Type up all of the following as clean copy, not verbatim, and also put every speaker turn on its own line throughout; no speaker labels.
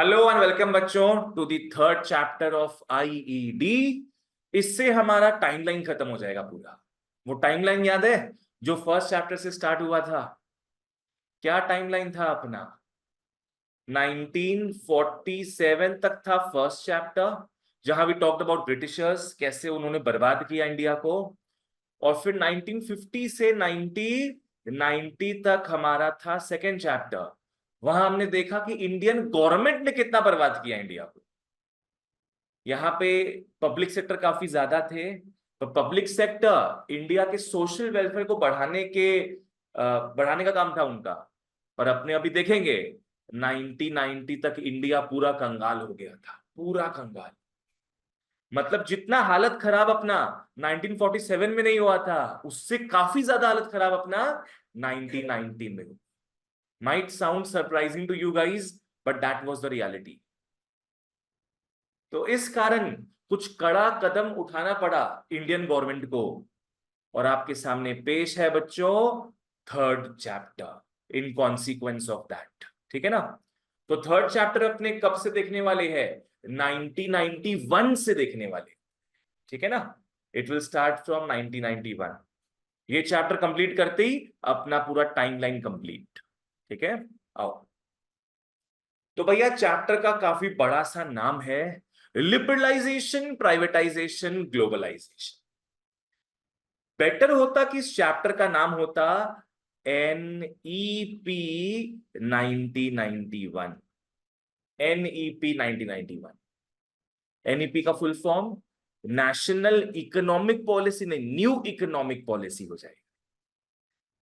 Hello and welcome बच्चों to the third chapter of IED. इससे हमारा टाइमलाइन खत्म हो जाएगा पूरा। वो टाइमलाइन याद है जो फर्स्ट चैप्टर से स्टार्ट हुआ था? क्या टाइमलाइन था अपना? 1947 तक था फर्स्ट चैप्टर, जहां वी टॉक्ड अबाउट ब्रिटिशर्स, कैसे उन्होंने बर्बाद किया इंडिया को। और फिर 1950 से 1990 तक हमारा था सेकेंड चैप्टर। वहां हमने देखा कि इंडियन गवर्नमेंट ने कितना बर्बाद किया इंडिया को। यहाँ पे पब्लिक सेक्टर काफी ज्यादा थे, तो पब्लिक सेक्टर इंडिया के सोशल वेलफेयर को बढ़ाने का काम था उनका। पर अपने अभी देखेंगे 1990 तक इंडिया पूरा कंगाल हो गया था, पूरा कंगाल। मतलब जितना हालत खराब अपना 1947 में नहीं हुआ था, उससे काफी ज्यादा हालत खराब अपना 1990 में हुआ। Might sound surprising to you guys, but that was the reality. तो इस कारण कुछ कड़ा कदम उठाना पड़ा इंडियन गवर्नमेंट को। और आपके सामने पेश है बच्चों third chapter in consequence of that. ठीक है ना? तो थर्ड चैप्टर अपने कब से देखने वाले हैं? 1991 से देखने वाले। ठीक है ना? It will start from 1991। ये चैप्टर कंप्लीट करते ही अपना पूरा टाइमलाइन कंप्लीट। ठीक है, आओ। तो भैया चैप्टर का काफी बड़ा सा नाम है, लिबरलाइजेशन, प्राइवेटाइजेशन, ग्लोबलाइजेशन। बेटर होता कि इस चैप्टर का नाम होता एनईपी 1991। एनईपी 1991। एनईपी का full form national economic policy, नहीं, न्यू इकोनॉमिक पॉलिसी हो जाएगी।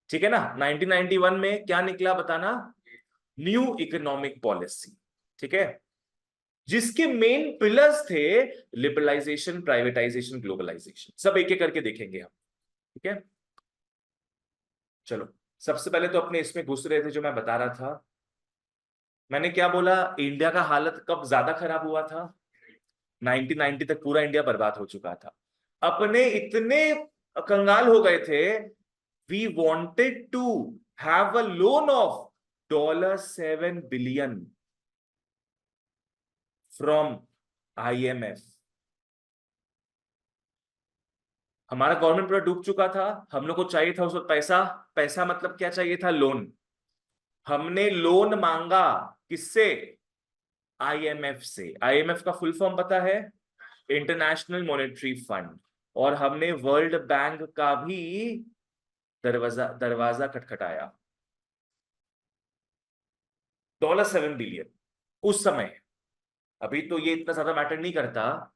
ठीक है ना? 1991 में क्या निकला बताना? New economic policy. ठीक है, जिसके मेन पिलर्स थे लिबरलाइजेशन, प्राइवेटाइजेशन, ग्लोबलाइजेशन। सब एक एक करके देखेंगे हम। ठीक है, चलो। सबसे पहले तो अपने इसमें घुस रहे थे, जो मैं बता रहा था। मैंने क्या बोला? इंडिया का हालत कब ज्यादा खराब हुआ था? 1990 तक पूरा इंडिया बर्बाद हो चुका था। अपने इतने कंगाल हो गए थे, we wanted to have a loan of $7 billion from IMF। हमारा गवर्नमेंट पूरा डूब चुका था, हम लोग को चाहिए था उस वक्त पैसा। पैसा मतलब क्या चाहिए था? लोन। हमने लोन मांगा किससे? IMF से। IMF का फुल फॉर्म पता है? International monetary fund. और हमने वर्ल्ड बैंक का भी दरवाजा दरवाजा खटखटाया। $7 बिलियन उस समय। अभी तो ये इतना ज्यादा मैटर नहीं करता,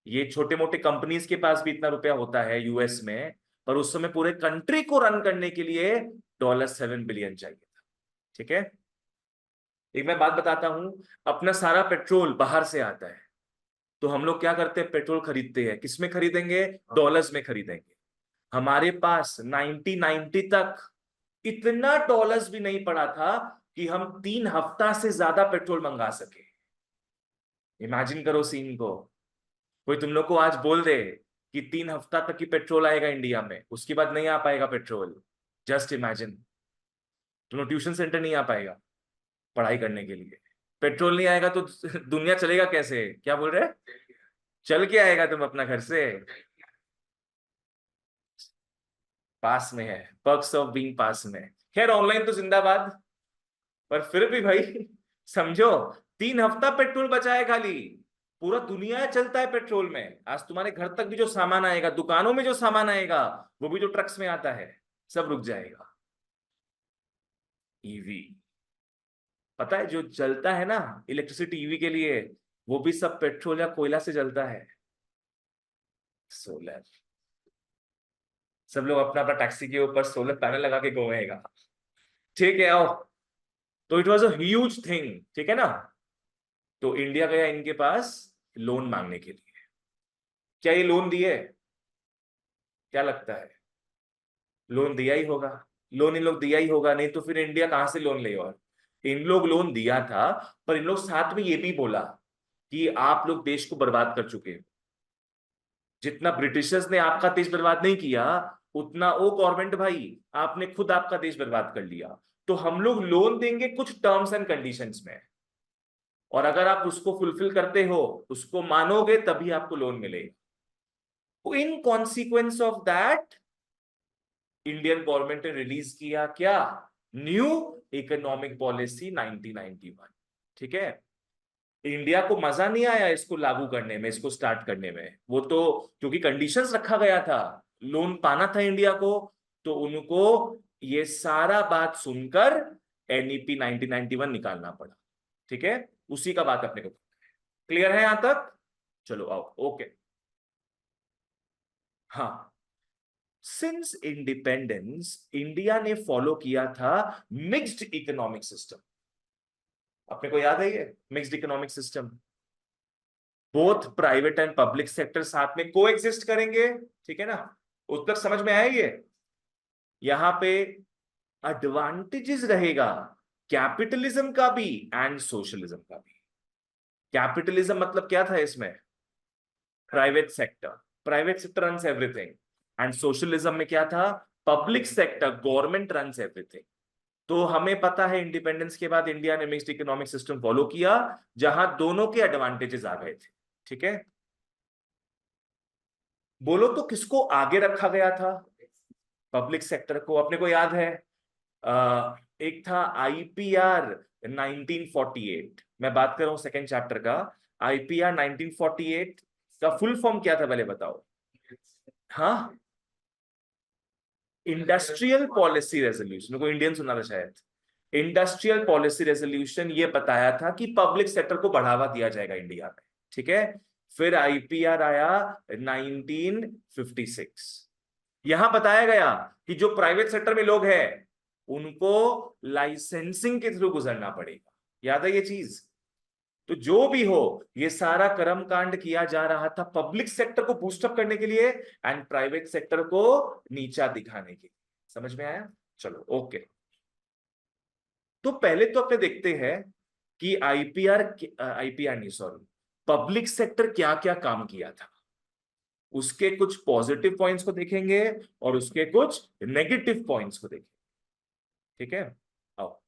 ये छोटे मोटे कंपनीज के पास भी इतना रुपया होता है यूएस में। पर उस समय पूरे कंट्री को रन करने के लिए $7 बिलियन चाहिए था। ठीक है, एक मैं बात बताता हूं। अपना सारा पेट्रोल बाहर से आता है, तो हम लोग क्या करते हैं? पेट्रोल खरीदते हैं। किस में खरीदेंगे? डॉलर्स में खरीदेंगे। हमारे पास 1990 तक इतना डॉलर्स भी नहीं पड़ा था कि हम 3 हफ्ता से ज्यादा पेट्रोल मंगा सके। इमेजिन करो सीन को। कोई तुम लोग को आज बोल दे कि 3 हफ्ता तक ही पेट्रोल आएगा इंडिया में, उसके बाद नहीं आ पाएगा पेट्रोल। Just imagine. तुम लोग ट्यूशन सेंटर नहीं आ पाएगा पढ़ाई करने के लिए। पेट्रोल नहीं आएगा तो दुनिया चलेगा कैसे? क्या बोल रहे? चल के आएगा तुम अपना घर से? पास में है, पर्क्स ऑफ बीइंग पास में। खैर ऑनलाइन तो जिंदाबाद। पर फिर भी भाई समझो, 3 हफ्ता पेट्रोल बचा है खाली। पूरा दुनिया चलता है पेट्रोल में। आज तुम्हारे घर तक भी जो सामान आएगा, दुकानों में जो सामान आएगा, वो भी जो ट्रक्स में आता है, सब रुक जाएगा। ईवी, पता है जो जलता है ना इलेक्ट्रिसिटी ईवी के लिए, वो भी सब पेट्रोल या कोयला से जलता है। सोलर। सब लोग अपना अपना टैक्सी के ऊपर सोलर पैनल लगा के घूमेगा। ठीक है, आओ। तो it was a huge thing. ठीक है ना? तो इंडिया गया इनके पास लोन मांगने के लिए। क्या ये लोन दिए? क्या लगता है? लोन दिया ही होगा। लोन इन लोग दिया ही होगा, नहीं तो फिर इंडिया कहां से लोन ले? और इन लोग लोन दिया था, पर इन लोग साथ में ये भी बोला कि आप लोग देश को बर्बाद कर चुके हो। जितना ब्रिटिशर्स ने आपका देश बर्बाद नहीं किया, उतना ओ गवर्नमेंट भाई, आपने खुद आपका देश बर्बाद कर लिया। तो हम लोग लोन देंगे कुछ टर्म्स एंड कंडीशंस में। और अगर आप उसको फुलफिल करते हो, उसको मानोगे, तभी आपको लोन मिलेगा। In consequence of that Indian government ने रिलीज किया क्या, न्यू इकोनॉमिक पॉलिसी 1991। ठीक है। इंडिया को मजा नहीं आया इसको लागू करने में, इसको स्टार्ट करने में। वो तो क्योंकि कंडीशंस रखा गया था, लोन पाना था इंडिया को, तो उनको ये सारा बात सुनकर एनईपी 1991 निकालना पड़ा। ठीक है, उसी का बात अपने को क्लियर है यहां तक। चलो आओ, ओके। हाँ, सिंस इंडिपेंडेंस इंडिया ने फॉलो किया था मिक्स्ड इकोनॉमिक सिस्टम। अपने को याद है ये mixed economic system, both private and public sector साथ में को एग्जिस्ट करेंगे। ठीक है ना, उस तक समझ में आया ये। यहां पे एडवांटेजेस रहेगा कैपिटलिज्म का भी एंड सोशलिज्म का भी। कैपिटलिज्म मतलब क्या था इसमें, private sector, private sector runs everything. And socialism में क्या था, public sector, government runs everything. तो हमें पता है इंडिपेंडेंस के बाद इंडिया ने मिक्स्ड इकोनॉमिक सिस्टम फॉलो किया, जहां दोनों के एडवांटेजेस आ गए थे। ठीक है, बोलो तो किसको आगे रखा गया था, पब्लिक सेक्टर को। अपने को याद है एक था आईपीआर 1948, मैं बात कर रहा हूं सेकेंड चैप्टर का। आईपीआर 1948 का फुल फॉर्म क्या था, पहले बताओ। हाँ, इंडस्ट्रियल पॉलिसी रेजोल्यूशन, को इंडियन सुना था शायद। इंडस्ट्रियल पॉलिसी रेजोल्यूशन ये बताया था कि पब्लिक सेक्टर को बढ़ावा दिया जाएगा इंडिया में। ठीक है, फिर आईपीआर आया 1956। यहां बताया गया कि जो प्राइवेट सेक्टर में लोग हैं उनको लाइसेंसिंग के थ्रू गुजरना पड़ेगा। याद है ये चीज। तो जो भी हो, ये सारा कर्म कांड किया जा रहा था पब्लिक सेक्टर को बूस्टअप करने के लिए एंड प्राइवेट सेक्टर को नीचा दिखाने के लिए। समझ में आया। चलो ओके। तो पहले तो अपने देखते हैं कि आईपीआर, आईपीआर नहीं सॉरी, पब्लिक सेक्टर क्या क्या काम किया था। उसके कुछ पॉजिटिव पॉइंट्स को देखेंगे और उसके कुछ नेगेटिव पॉइंट्स को देखेंगे। ठीक है, आओ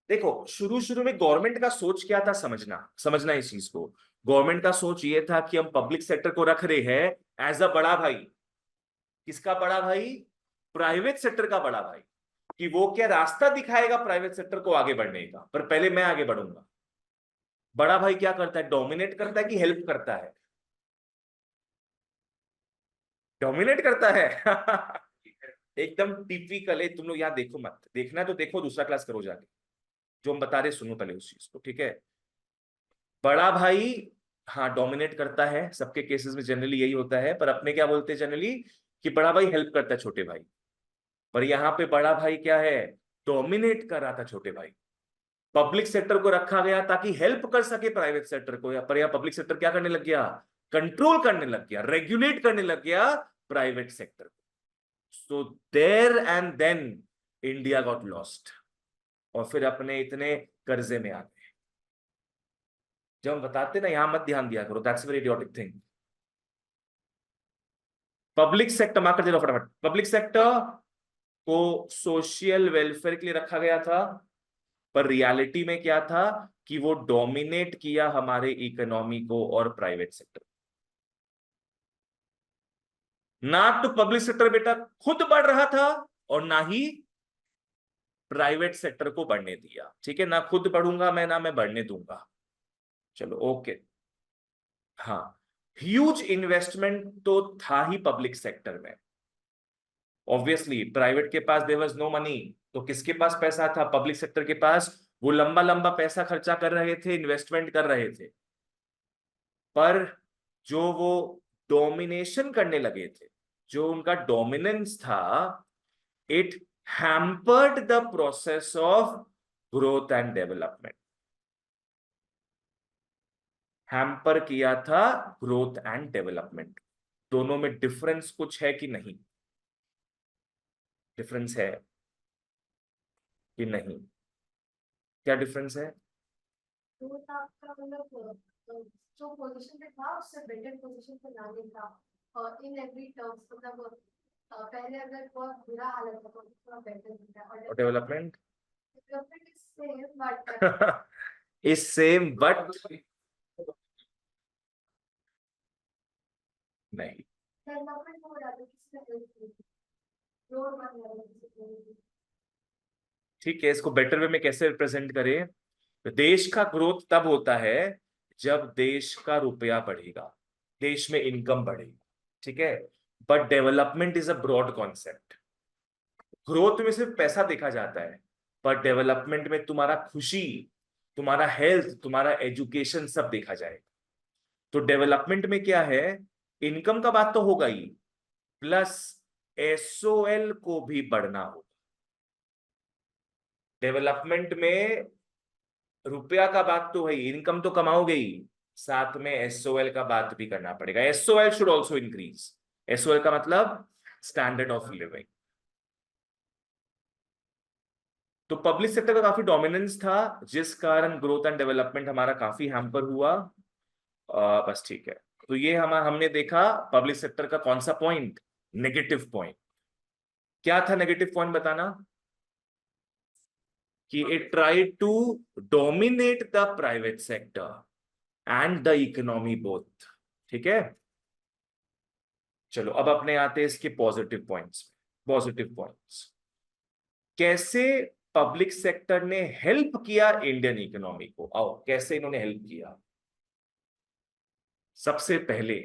देखो। शुरू शुरू में गवर्नमेंट का सोच क्या था, समझना समझना इस चीज को। गवर्नमेंट का सोच ये था कि हम पब्लिक सेक्टर को रख रहे हैं एज अ बड़ा भाई। किसका बड़ा भाई, प्राइवेट सेक्टर का बड़ा भाई। कि वो क्या रास्ता दिखाएगा प्राइवेट सेक्टर को आगे बढ़ने का, पर पहले मैं आगे बढ़ूंगा। बड़ा भाई क्या करता है, डोमिनेट करता है कि हेल्प करता है, डोमिनेट करता है। एकदम टिपिकल है। तुम लोग यहाँ देखो मत, देखना है तो देखो, दूसरा क्लास करो जाके। जो हम बता रहे सुनो पहले उस चीज को। ठीक है, बड़ा भाई हाँ डोमिनेट करता है, सबके केसेस में जनरली यही होता है। पर अपने क्या बोलते हैं जनरली, कि बड़ा भाई हेल्प करता है छोटे भाई। पर यहाँ पे बड़ा भाई क्या है, डोमिनेट कर रहा था छोटे भाई। पब्लिक सेक्टर को रखा गया ताकि हेल्प कर सके प्राइवेट सेक्टर को, या पर यह पब्लिक सेक्टर क्या करने लग गया, कंट्रोल करने लग गया, रेगुलेट करने लग गया प्राइवेट सेक्टर को। So there and then India got lost, और फिर अपने इतने कर्जे में आ गए। जब हम बताते ना, यहां मत ध्यान दिया करो, that's very idiotic thing. Public sector mark कर दे फटाफट। पब्लिक सेक्टर को सोशल वेलफेयर के लिए रखा गया था, पर रियलिटी में क्या था कि वो डोमिनेट किया हमारे इकोनॉमी को और प्राइवेट सेक्टर। ना तो पब्लिक सेक्टर बेटा खुद बढ़ रहा था, और ना ही प्राइवेट सेक्टर को बढ़ने दिया। ठीक है, ना खुद बढ़ूंगा मैं, ना मैं बढ़ने दूंगा। चलो ओके। हाँ, ह्यूज इन्वेस्टमेंट तो था ही पब्लिक सेक्टर में। ऑब्वियसली प्राइवेट के पास देयर वाज नो मनी, तो किसके पास पैसा था, पब्लिक सेक्टर के पास। वो लंबा लंबा पैसा खर्चा कर रहे थे, इन्वेस्टमेंट कर रहे थे। पर जो वो डोमिनेशन करने लगे थे, जो उनका डोमिनेंस था, it hampered the process of growth and development. Hamper किया था ग्रोथ एंड डेवलपमेंट। दोनों में डिफरेंस कुछ है कि नहीं, डिफरेंस है कि नहीं, क्या डिफरेंस है।
तो था आपका मतलब जो पोजीशन पे था उससे बेटर पोजीशन पे लाने का इन एवरी टर्म्स मतलब पहले अगर बहुत बुरा हालत था तो थोड़ा बेटर दिखता है और
और development
Development is same, but
is same but नहीं।
development हो रहा है किसी का help नहीं, road बन रहा है किसी का।
ठीक है, इसको बेटर वे में कैसे रिप्रेजेंट करें? देश का ग्रोथ तब होता है जब देश का रुपया बढ़ेगा, देश में इनकम बढ़ेगी, ठीक है। But development is a broad concept. Growth में सिर्फ पैसा देखा जाता है, पर डेवलपमेंट में तुम्हारा खुशी, तुम्हारा हेल्थ, तुम्हारा एजुकेशन सब देखा जाएगा। तो डेवलपमेंट में क्या है, इनकम का बात तो होगा ही, प्लस एसओएल को भी बढ़ना होगा। डेवलपमेंट में रुपया का बात तो है, इनकम तो कमाओगे ही, साथ में एसओएल का बात भी करना पड़ेगा। SOL should also increase. SOL का मतलब स्टैंडर्ड ऑफ लिविंग। तो पब्लिक सेक्टर का काफी डोमिनेंस था, जिस कारण ग्रोथ एंड डेवलपमेंट हमारा काफी हैम्पर हुआ। बस ठीक है। तो ये हमने देखा पब्लिक सेक्टर का कौन सा पॉइंट, नेगेटिव पॉइंट। क्या था नेगेटिव पॉइंट बताना? कि it tried to dominate the private sector and the economy both. ठीक है, चलो अब अपने आते हैं इसके पॉजिटिव पॉइंट्स। पॉजिटिव पॉइंट्स कैसे पब्लिक सेक्टर ने हेल्प किया इंडियन इकोनॉमी को। आओ कैसे इन्होंने हेल्प किया। सबसे पहले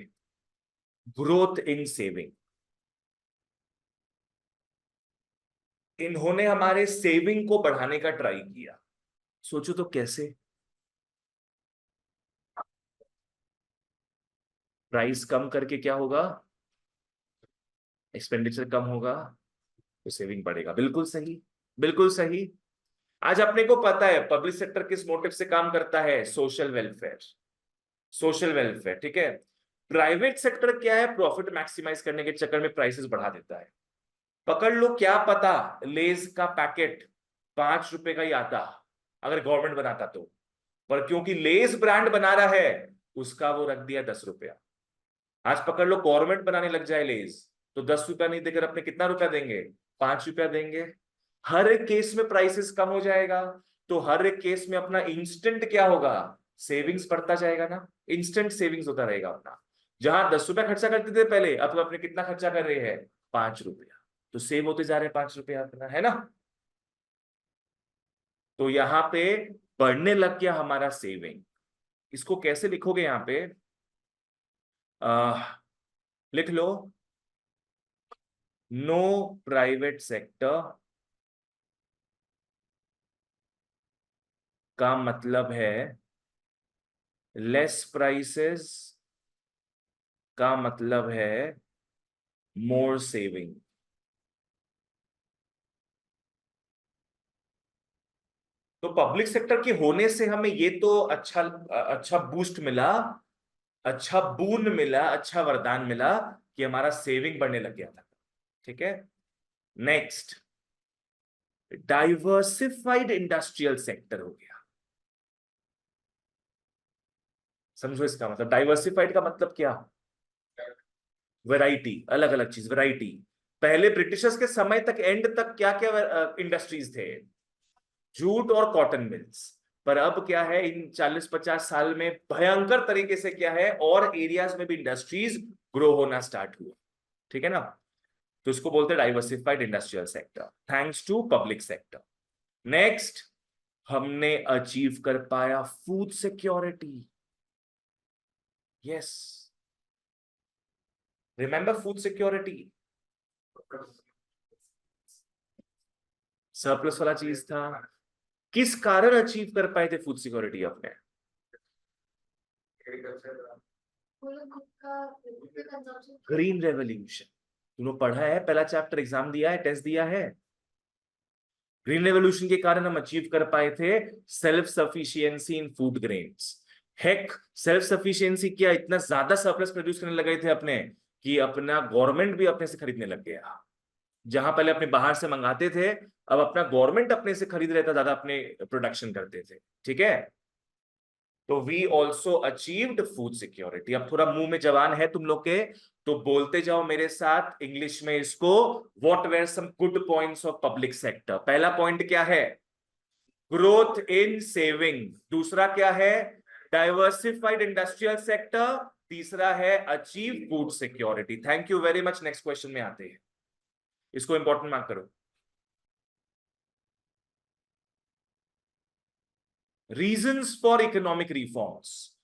ग्रोथ इन सेविंग। इन्होंने हमारे सेविंग को बढ़ाने का ट्राई किया। सोचो तो कैसे। प्राइस कम करके क्या होगा, एक्सपेंडिचर कम होगा तो सेविंग बढ़ेगा। बिल्कुल सही, बिल्कुल सही। आज अपने को पता है पब्लिक सेक्टर किस मोटिव से काम करता है, सोशल वेलफेयर। सोशल वेलफेयर, ठीक है। प्राइवेट सेक्टर क्या है, प्रॉफिट मैक्सिमाइज करने के चक्कर में प्राइसेस बढ़ा देता है। पकड़ लो, क्या पता लेज का पैकेट 5 रुपए का ही आता अगर गवर्नमेंट बनाता तो, पर क्योंकि लेज ब्रांड बना रहा है उसका वो रख दिया 10 रुपया। आज पकड़ लो गवर्नमेंट बनाने लग जाए लेज, तो 10 रुपया नहीं देकर अपने कितना रुपया देंगे, 5 रुपया देंगे। हर एक केस में प्राइसेस कम हो जाएगा, तो हर एक केस में अपना इंस्टेंट क्या होगा, सेविंग्स बढ़ता जाएगा ना। इंस्टेंट सेविंग्स होता रहेगा अपना। जहां 10 रुपया खर्चा करते थे पहले, अब तो अपने कितना खर्चा कर रहे हैं, 5 रुपया। तो सेव होते जा रहे हैं 5 रुपया अपना, है ना। तो यहाँ पे बढ़ने लग गया हमारा सेविंग। इसको कैसे लिखोगे यहाँ पे, लिख लो, नो प्राइवेट सेक्टर का मतलब है लेस प्राइसेस, का मतलब है मोर सेविंग। तो पब्लिक सेक्टर के होने से हमें ये तो अच्छा अच्छा बूस्ट मिला, अच्छा बून मिला, अच्छा वरदान मिला कि हमारा सेविंग बढ़ने लग गया था। ठीक है, नेक्स्ट डाइवर्सिफाइड इंडस्ट्रियल सेक्टर हो गया। समझो इसका मतलब, डाइवर्सिफाइड का मतलब क्या, वैरायटी, अलग अलग चीज, वैरायटी। पहले ब्रिटिशर्स के समय तक, एंड तक क्या क्या इंडस्ट्रीज थे, जूट और कॉटन मिल्स। पर अब क्या है, इन 40-50 साल में भयंकर तरीके से क्या है, और एरियाज में भी इंडस्ट्रीज ग्रो होना स्टार्ट हुआ। ठीक है ना। तो इसको बोलते हैं diversified industrial sector, thanks to public sector. Next, हमने अचीव कर पाया food security. Yes, remember food security, surplus वाला चीज था। किस कारण अचीव कर पाए थे फूड सिक्योरिटी अपने,
वो लोग खुद का कंजम्पशन।
Green revolution. तूने पढ़ा है, पहला चैप्टर एग्जाम दिया है, टेस्ट दिया है। ग्रीन रेवोल्यूशन के कारण हम अचीव कर पाए थे self sufficiency in food grains. Heck, self sufficiency क्या, इतना ज्यादा सरप्लस प्रोड्यूस करने लगे थे अपने कि अपना गवर्नमेंट भी अपने से खरीदने लग गया। जहां पहले अपने बाहर से मंगाते थे, अब अपना गवर्नमेंट अपने से खरीद रहा था, ज्यादा अपने प्रोडक्शन करते थे। ठीक है, तो we also achieved food security. अब थोड़ा मुंह में जवान है तुम लोग के, तो बोलते जाओ मेरे साथ इंग्लिश में इसको, what were some good points of public sector. पहला पॉइंट क्या है, ग्रोथ इन सेविंग, दूसरा क्या है, डाइवर्सिफाइड इंडस्ट्रियल सेक्टर, तीसरा है achieve food security. Thank you very much. Next question में आते हैं, इसको इंपॉर्टेंट मार्क करो। रीजंस फॉर इकोनॉमिक रिफॉर्म्स,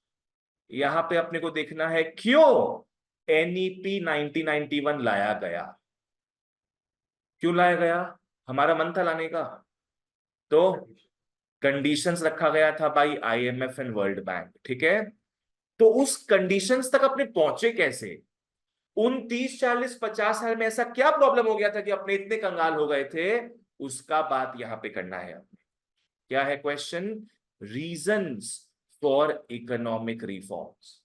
यहां पे अपने को देखना है क्यों एनईपी 1991 लाया गया। क्यों लाया गया? हमारा मन था लाने का, तो कंडीशंस रखा गया था by IMF and World bank, ठीक है। तो उस कंडीशंस तक अपने पहुंचे कैसे? उन 30 40 50 साल में ऐसा क्या प्रॉब्लम हो गया था कि अपने इतने कंगाल हो गए थे? उसका बात यहां पे करना है अपने। क्या है question? Reasons for economic reforms.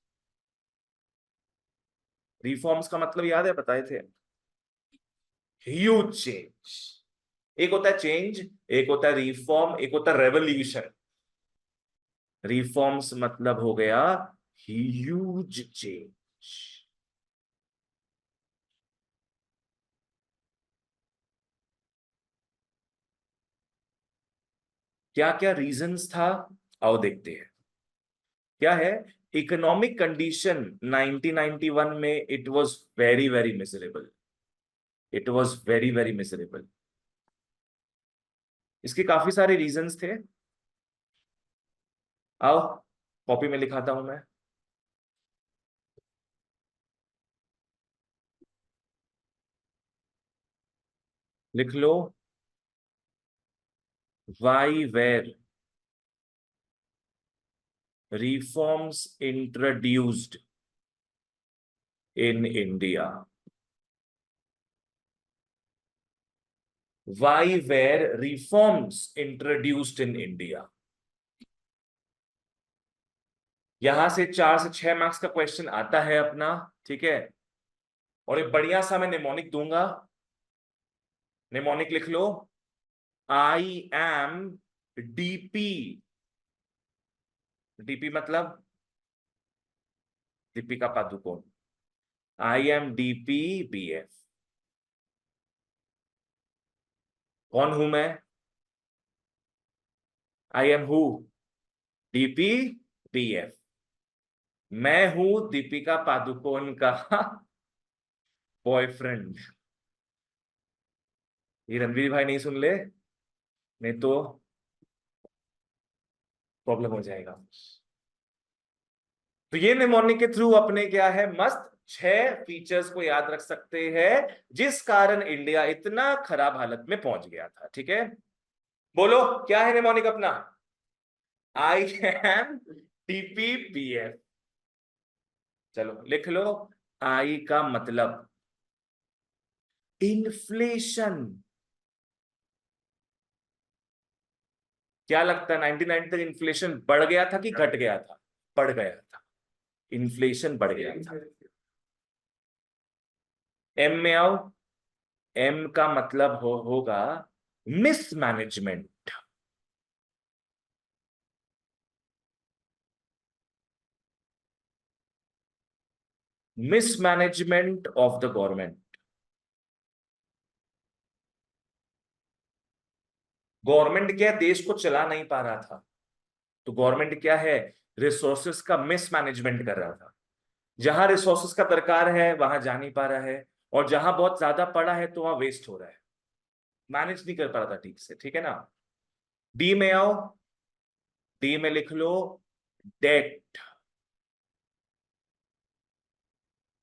Reforms का मतलब याद है, बताए थे, ह्यूज चेंज। एक होता है चेंज, एक होता है रिफॉर्म, एक होता है रेवोल्यूशन। रिफॉर्म्स मतलब हो गया ह्यूज चेंज। क्या क्या रीजंस था, आओ देखते हैं। क्या है? इकोनॉमिक कंडीशन 1991 में it was very very miserable. It was very very miserable. इसके काफी सारे रीजंस थे, आओ कॉपी में लिखाता हूं मैं। लिख लो, why were reforms introduced in India. Why were reforms introduced in India? यहां से 4 से 6 मार्क्स का क्वेश्चन आता है अपना, ठीक है। और एक बढ़िया सा मैं निमोनिक दूंगा। निमोनिक लिख लो, आई एम डीपी। डीपी मतलब Deepika Padukone. I am DP BF. कौन हूं मैं? I am who? DP BF. मैं हूं दीपिका पादुकोण का बॉयफ्रेंड। ये रणवीर भाई नहीं सुन ले, नहीं तो प्रॉब्लम हो जाएगा। तो ये निमोनिक के थ्रू अपने क्या है, मस्त 6 फीचर्स को याद रख सकते हैं जिस कारण इंडिया इतना खराब हालत में पहुंच गया था, ठीक है। बोलो क्या है निमोनिक अपना? I M TPPF. चलो लिख लो, आई का मतलब इन्फ्लेशन। क्या लगता है 1990 तक इन्फ्लेशन बढ़ गया था कि घट गया था? बढ़ गया था। इन्फ्लेशन बढ़ गया था। एम में आओ, एम का मतलब होगा mismanagement. Mismanagement of the government. Government क्या देश को चला नहीं पा रहा था, तो गवर्नमेंट क्या है, रिसोर्सेस का मिसमैनेजमेंट कर रहा था। जहां रिसोर्सेस का दरकार है वहां जा नहीं पा रहा है, और जहां बहुत ज्यादा पड़ा है तो वहां वेस्ट हो रहा है। मैनेज नहीं कर पा रहा था ठीक से, ठीक है ना। डी में आओ, डी में लिख लो डेट।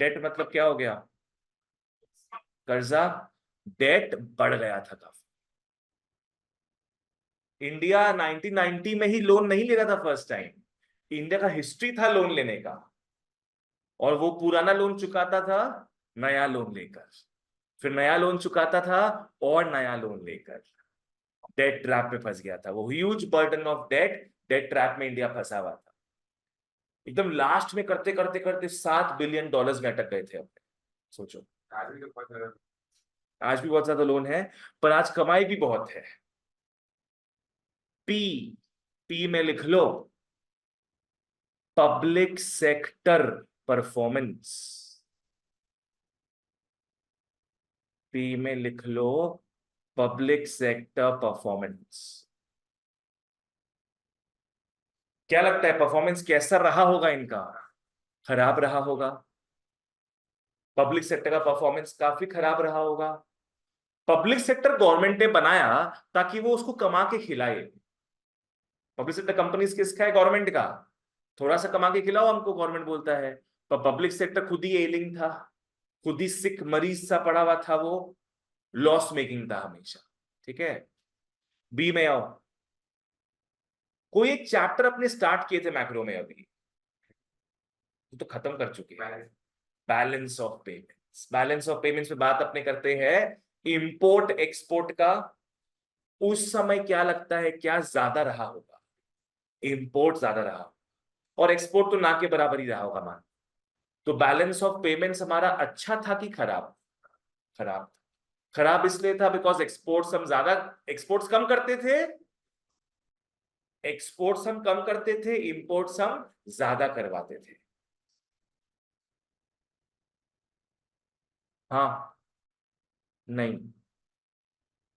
डेट मतलब क्या हो गया? कर्जा। डेट बढ़ गया था काफी। इंडिया 1990 में ही लोन नहीं ले रहा था फर्स्ट टाइम। इंडिया का हिस्ट्री था लोन लेने का, और वो पुराना लोन चुकाता था नया लोन लेकर, फिर नया लोन चुकाता था और नया लोन लेकर। डेट ट्रैप में फंस गया था वो, huge burden of debt. Debt trap में इंडिया फंसा हुआ था। एकदम लास्ट में करते करते करते $7 बिलियन में अटक गए थे अपने। सोचो, आज भी बहुत ज्यादा लोन है, पर आज कमाई भी बहुत है। पी, पी में लिख लो पब्लिक सेक्टर परफॉर्मेंस। पी में लिख लो पब्लिक सेक्टर परफॉर्मेंस। क्या लगता है परफॉर्मेंस कैसा रहा होगा इनका? खराब रहा होगा। पब्लिक सेक्टर का परफॉर्मेंस काफी खराब रहा होगा। पब्लिक सेक्टर गवर्नमेंट ने बनाया ताकि वो उसको कमा के खिलाए। पब्लिक सेक्टर कंपनीज किसका है? गवर्नमेंट का। थोड़ा सा कमा के खिलाओ हमको, गवर्नमेंट बोलता है। पर पब्लिक सेक्टर खुद ही एलिंग था, खुद ही सिक मरीज सा पड़ा हुआ था, वो लॉस मेकिंग था हमेशा। ठीक है, बी में आओ। कोई एक चैप्टर अपने स्टार्ट किए थे मैक्रो में, अभी तो खत्म कर चुके हैं। Balance of payments. Balance of payments में बात अपने करते हैं इंपोर्ट एक्सपोर्ट का। उस समय क्या लगता है क्या ज्यादा रहा होगा? इंपोर्ट ज्यादा रहा और एक्सपोर्ट तो ना के बराबर ही रहा होगा मान। तो बैलेंस ऑफ पेमेंट्स हमारा अच्छा था कि खराब? खराब। खराब इसलिए था बिकॉज एक्सपोर्ट्स हम ज्यादा, एक्सपोर्ट्स कम करते थे। एक्सपोर्ट्स हम कम करते थे, इंपोर्ट्स हम ज्यादा करवाते थे। हाँ। नहीं।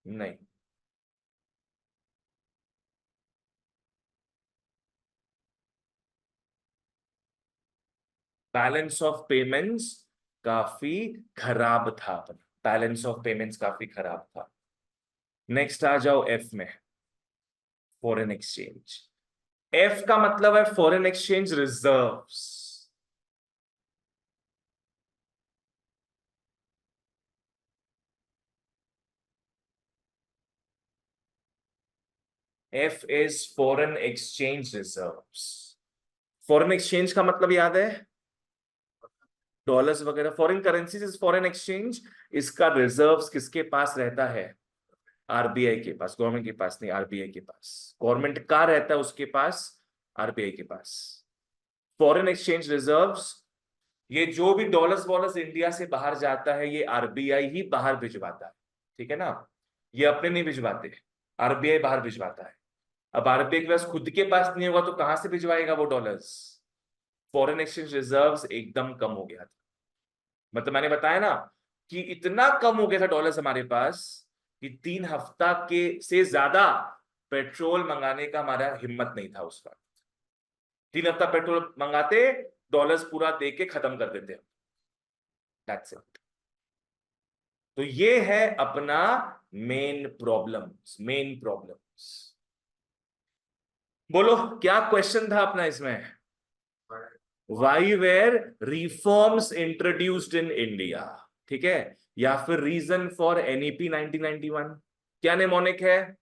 नहीं। बैलेंस ऑफ पेमेंट्स काफी खराब था। बैलेंस ऑफ पेमेंट्स काफी खराब था। नेक्स्ट आ जाओ एफ में, फॉरेन एक्सचेंज। एफ का मतलब है foreign exchange reserves. F is foreign exchange reserves. Foreign exchange का मतलब याद है? डॉलर्स वगैरह, foreign currencies is foreign exchange. इसका रिजर्व्स किसके पास रहता है? आरबीआई के पास। गवर्नमेंट के पास नहीं, आरबीआई के पास। गवर्नमेंट का रहता है उसके पास, आरबीआई के पास। फॉरेन एक्सचेंज रिजर्व्स, ये जो भी डॉलर्स वॉलर्स इंडिया से बाहर जाता है ये आरबीआई ही बाहर भिजवाता है। ठीक है ना, ये अपने नहीं भिजवाते, आरबीआई बाहर भिजवाता है। अब आरबीआई के पास खुद के पास नहीं होगा तो कहां से भिजवाएगा वो डॉलर्स? फॉरेन एक्सचेंज रिजर्व्स एकदम कम हो गया था। मतलब मैंने बताया ना कि इतना कम हो गया था डॉलर्स हमारे पास कि 3 हफ्ता के से ज्यादा पेट्रोल मंगाने का हमारा हिम्मत नहीं था उस वक्त। 3 हफ्ता पेट्रोल मंगाते, डॉलर्स पूरा दे के खत्म कर देते। That's it. तो ये है अपना मेन प्रॉब्लम्स। बोलो क्या क्वेश्चन था अपना इसमें? Why were reforms introduced in India, ठीक है, या फिर रीजन फॉर एनईपी 1991। क्या नेमोनिक है?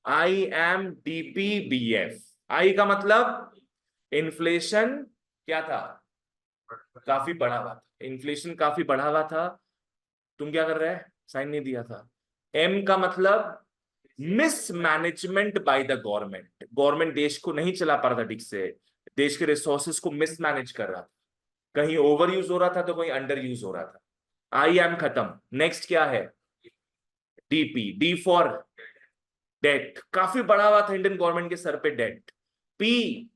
I am डीपीबीएफ। आई का मतलब इन्फ्लेशन क्या था? काफी बढ़ा हुआ था। इन्फ्लेशन काफी बढ़ा हुआ था। तुम क्या कर रहे हैं? साइन नहीं दिया था। एम का मतलब mismanagement by the government. Government देश को नहीं चला पा रहा था ठीक से, देश के रिसोर्सेस को मिसमैनेज कर रहा था। कहीं ओवर यूज हो रहा था तो कहीं अंडर यूज हो रहा था। आई एम खत्म। नेक्स्ट क्या है? डीपी। डी फॉर डेट, काफी बढ़ा हुआ था इंडियन गवर्नमेंट के सर पे डेट। पी,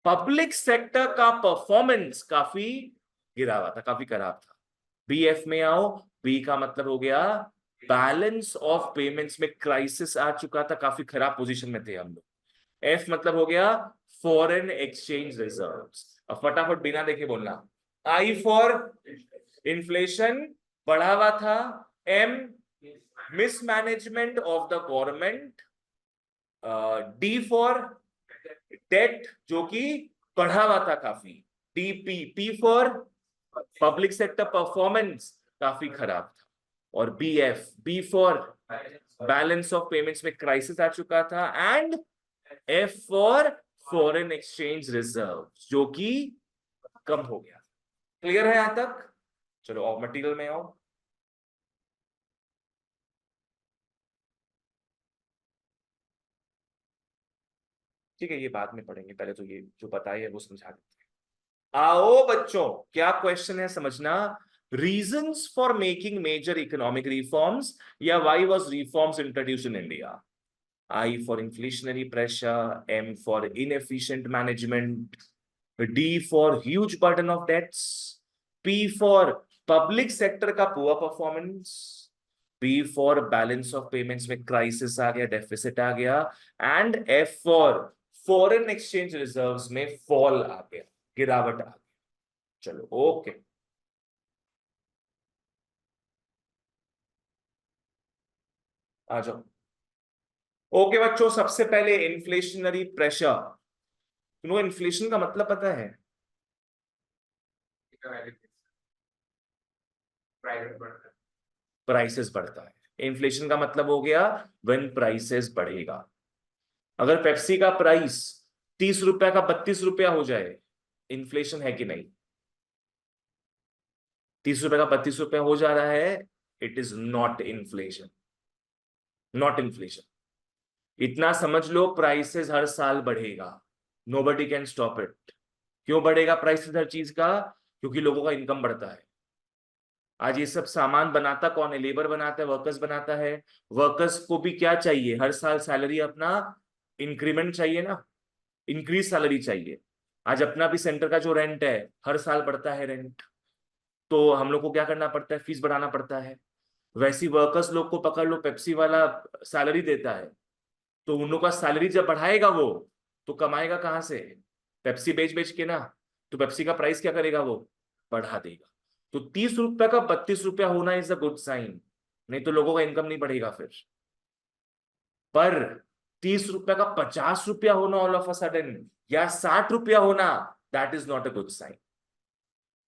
पब्लिक सेक्टर का परफॉर्मेंस काफी गिरा हुआ था, काफी खराब था। बी एफ में आओ। बी का मतलब हो गया बैलेंस ऑफ पेमेंट्स में क्राइसिस आ चुका था, काफी खराब पोजीशन में थे हम लोग। एफ मतलब हो गया फॉरेन एक्सचेंज रिजर्व्स। अब फटाफट बिना देखे बोलना। आई फॉर इन्फ्लेशन, बढ़ा हुआ था। M mismanagement of the government. D for debt जो कि बढ़ा हुआ था काफी। DP, P for public sector performance काफी खराब था। और B F, B for balance of payments में क्राइसिस आ चुका था। And F for foreign exchange reserve जो कि कम हो गया। क्लियर है यहां तक? चलो और मटेरियल में आओ। ठीक है, ये बाद में पढ़ेंगे, पहले तो ये जो बताया है वो समझा देते हैं। आओ बच्चों, क्या क्वेश्चन है समझना। Reasons for making major economic reforms, या why was reforms introduced in India. I for inflationary pressure, M for inefficient management, D for huge burden of debts, P for public sector का poor performance, B for balance of payments में crisis आ गया, deficit आ गया, and F for foreign exchange reserves में fall आ गया, गिरावट आ गई। चलो okay, आ जाओ। ओके बच्चों, सबसे पहले इन्फ्लेशनरी प्रेशर। तुमको इन्फ्लेशन का मतलब पता है? प्राइसेस बढ़ता है। इन्फ्लेशन का मतलब हो गया व्हेन प्राइसेस बढ़ेगा। अगर पेप्सी का प्राइस 30 रुपया का 32 रुपया हो जाए, इन्फ्लेशन है कि नहीं? 30 रुपए का 32 रुपया हो जा रहा है, it is not inflation, not inflation. इतना समझ लो, प्राइसेस हर साल बढ़ेगा, नोबडी कैन स्टॉप इट। क्यों बढ़ेगा प्राइसेस हर चीज का? क्योंकि लोगों का इनकम बढ़ता है। आज ये सब सामान बनाता कौन है? लेबर बनाता है, वर्कर्स बनाता है। वर्कर्स को भी क्या चाहिए? हर साल सैलरी अपना इंक्रीमेंट चाहिए ना, इंक्रीज सैलरी चाहिए। आज अपना भी सेंटर का जो रेंट है, हर साल बढ़ता है रेंट, तो हम लोग को क्या करना पड़ता है? फीस बढ़ाना पड़ता है। वैसी वर्कर्स लोग को पकड़ लो, पेप्सी वाला सैलरी देता है, तो उन लोग का सैलरी जब बढ़ाएगा वो, तो कमाएगा कहां से? पेप्सी बेच बेच के ना। तो पेप्सी का प्राइस क्या करेगा वो? बढ़ा देगा। तो 30 रुपया का 32 रुपया होना इज अ गुड साइन, नहीं तो लोगों का इनकम नहीं बढ़ेगा फिर। पर 30 रुपया का 50 रुपया होना ऑल ऑफ अ सडन, या 60 रुपया होना, that is not a good sign.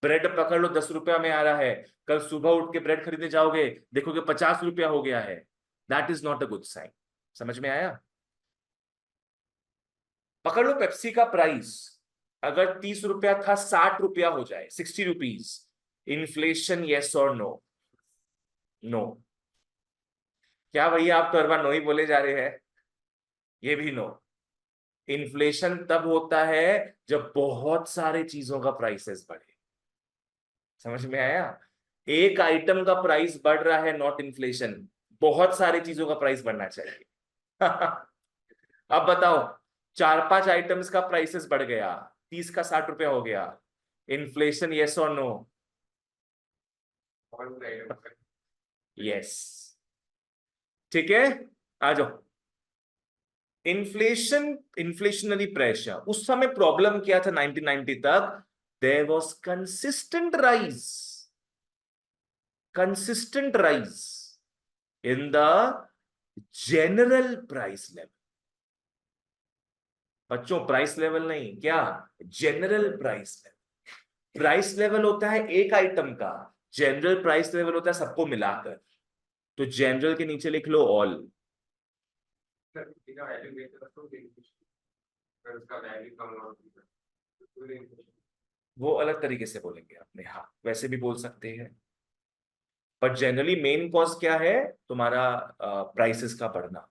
Bread पकड़ लो, 10 रुपया में आ रहा है, कल सुबह उठ के ब्रेड खरीदने जाओगे, देखोगे 50 रुपया हो गया है, that is not a good sign. समझ में आया? पकड़ लो पेप्सी का प्राइस अगर 30 रुपया था, 60 रुपया हो जाए, 60 रुपीज, इन्फ्लेशन यस और नो? नो। क्या भैया, आप तो हर बार नो ही बोले जा रहे हैं। ये भी नो। इन्फ्लेशन तब होता है जब बहुत सारे चीजों का प्राइसेस बढ़े। समझ में आया? एक आइटम का प्राइस बढ़ रहा है, नॉट इन्फ्लेशन। बहुत सारी चीजों का प्राइस बढ़ना चाहिए। अब बताओ, 4-5 आइटम्स का प्राइसेस बढ़ गया, 30 का 60 रुपया हो गया, इन्फ्लेशन यस और नो? यस। ठीक है, आ जाओ। इन्फ्लेशन, इन्फ्लेशनरी प्रेशर, उस समय प्रॉब्लम क्या था 1990 तक? There was consistent rise, consistent rise in the general price level. बच्चों, प्राइस लेवल नहीं, क्या? General price level. Price level होता है एक आइटम का, जनरल प्राइस लेवल होता है सबको मिलाकर। तो जनरल के नीचे लिख लो ऑल। वो अलग तरीके से बोलेंगे अपने, हाँ वैसे भी बोल सकते हैं। पर जनरली मेन कॉज क्या है तुम्हारा? प्राइसेस का बढ़ना।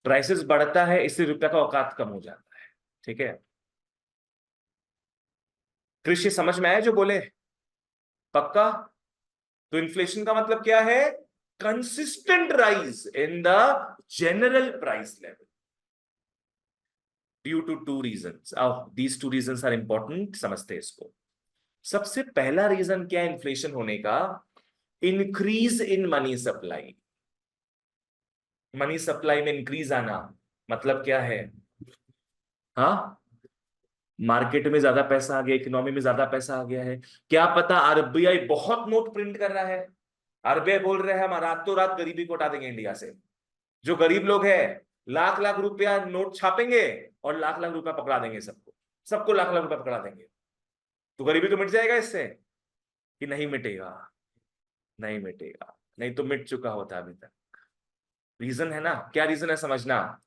प्राइसेस बढ़ता है इससे रुपया का औकात कम हो जाता है। ठीक है, कृषि समझ में आया जो बोले? पक्का? तो इन्फ्लेशन का मतलब क्या है? Consistent rise in the general price level due to two reasons. These two reasons are important, समझते हैं इसको। सबसे पहला रीजन क्या है इन्फ्लेशन होने का? Increase in money supply. Money supply में इंक्रीज आना मतलब क्या है? हाँ, मार्केट में ज्यादा पैसा आ गया, इकोनॉमी में ज्यादा पैसा आ गया है। क्या पता आरबीआई बहुत नोट प्रिंट कर रहा है, आरबीआई बोल रहे हैं हम रातों रात गरीबी को हटा देंगे इंडिया से। जो गरीब लोग हैं, लाख लाख रुपया नोट छापेंगे और लाख लाख रुपया पकड़ा देंगे सबको, सबको लाख लाख रुपया पकड़ा देंगे। तो गरीबी तो मिट जाएगा इससे कि नहीं मिटेगा? नहीं मिटेगा, नहीं तो मिट चुका होता अभी तक। रीजन है ना, क्या रीजन है समझना।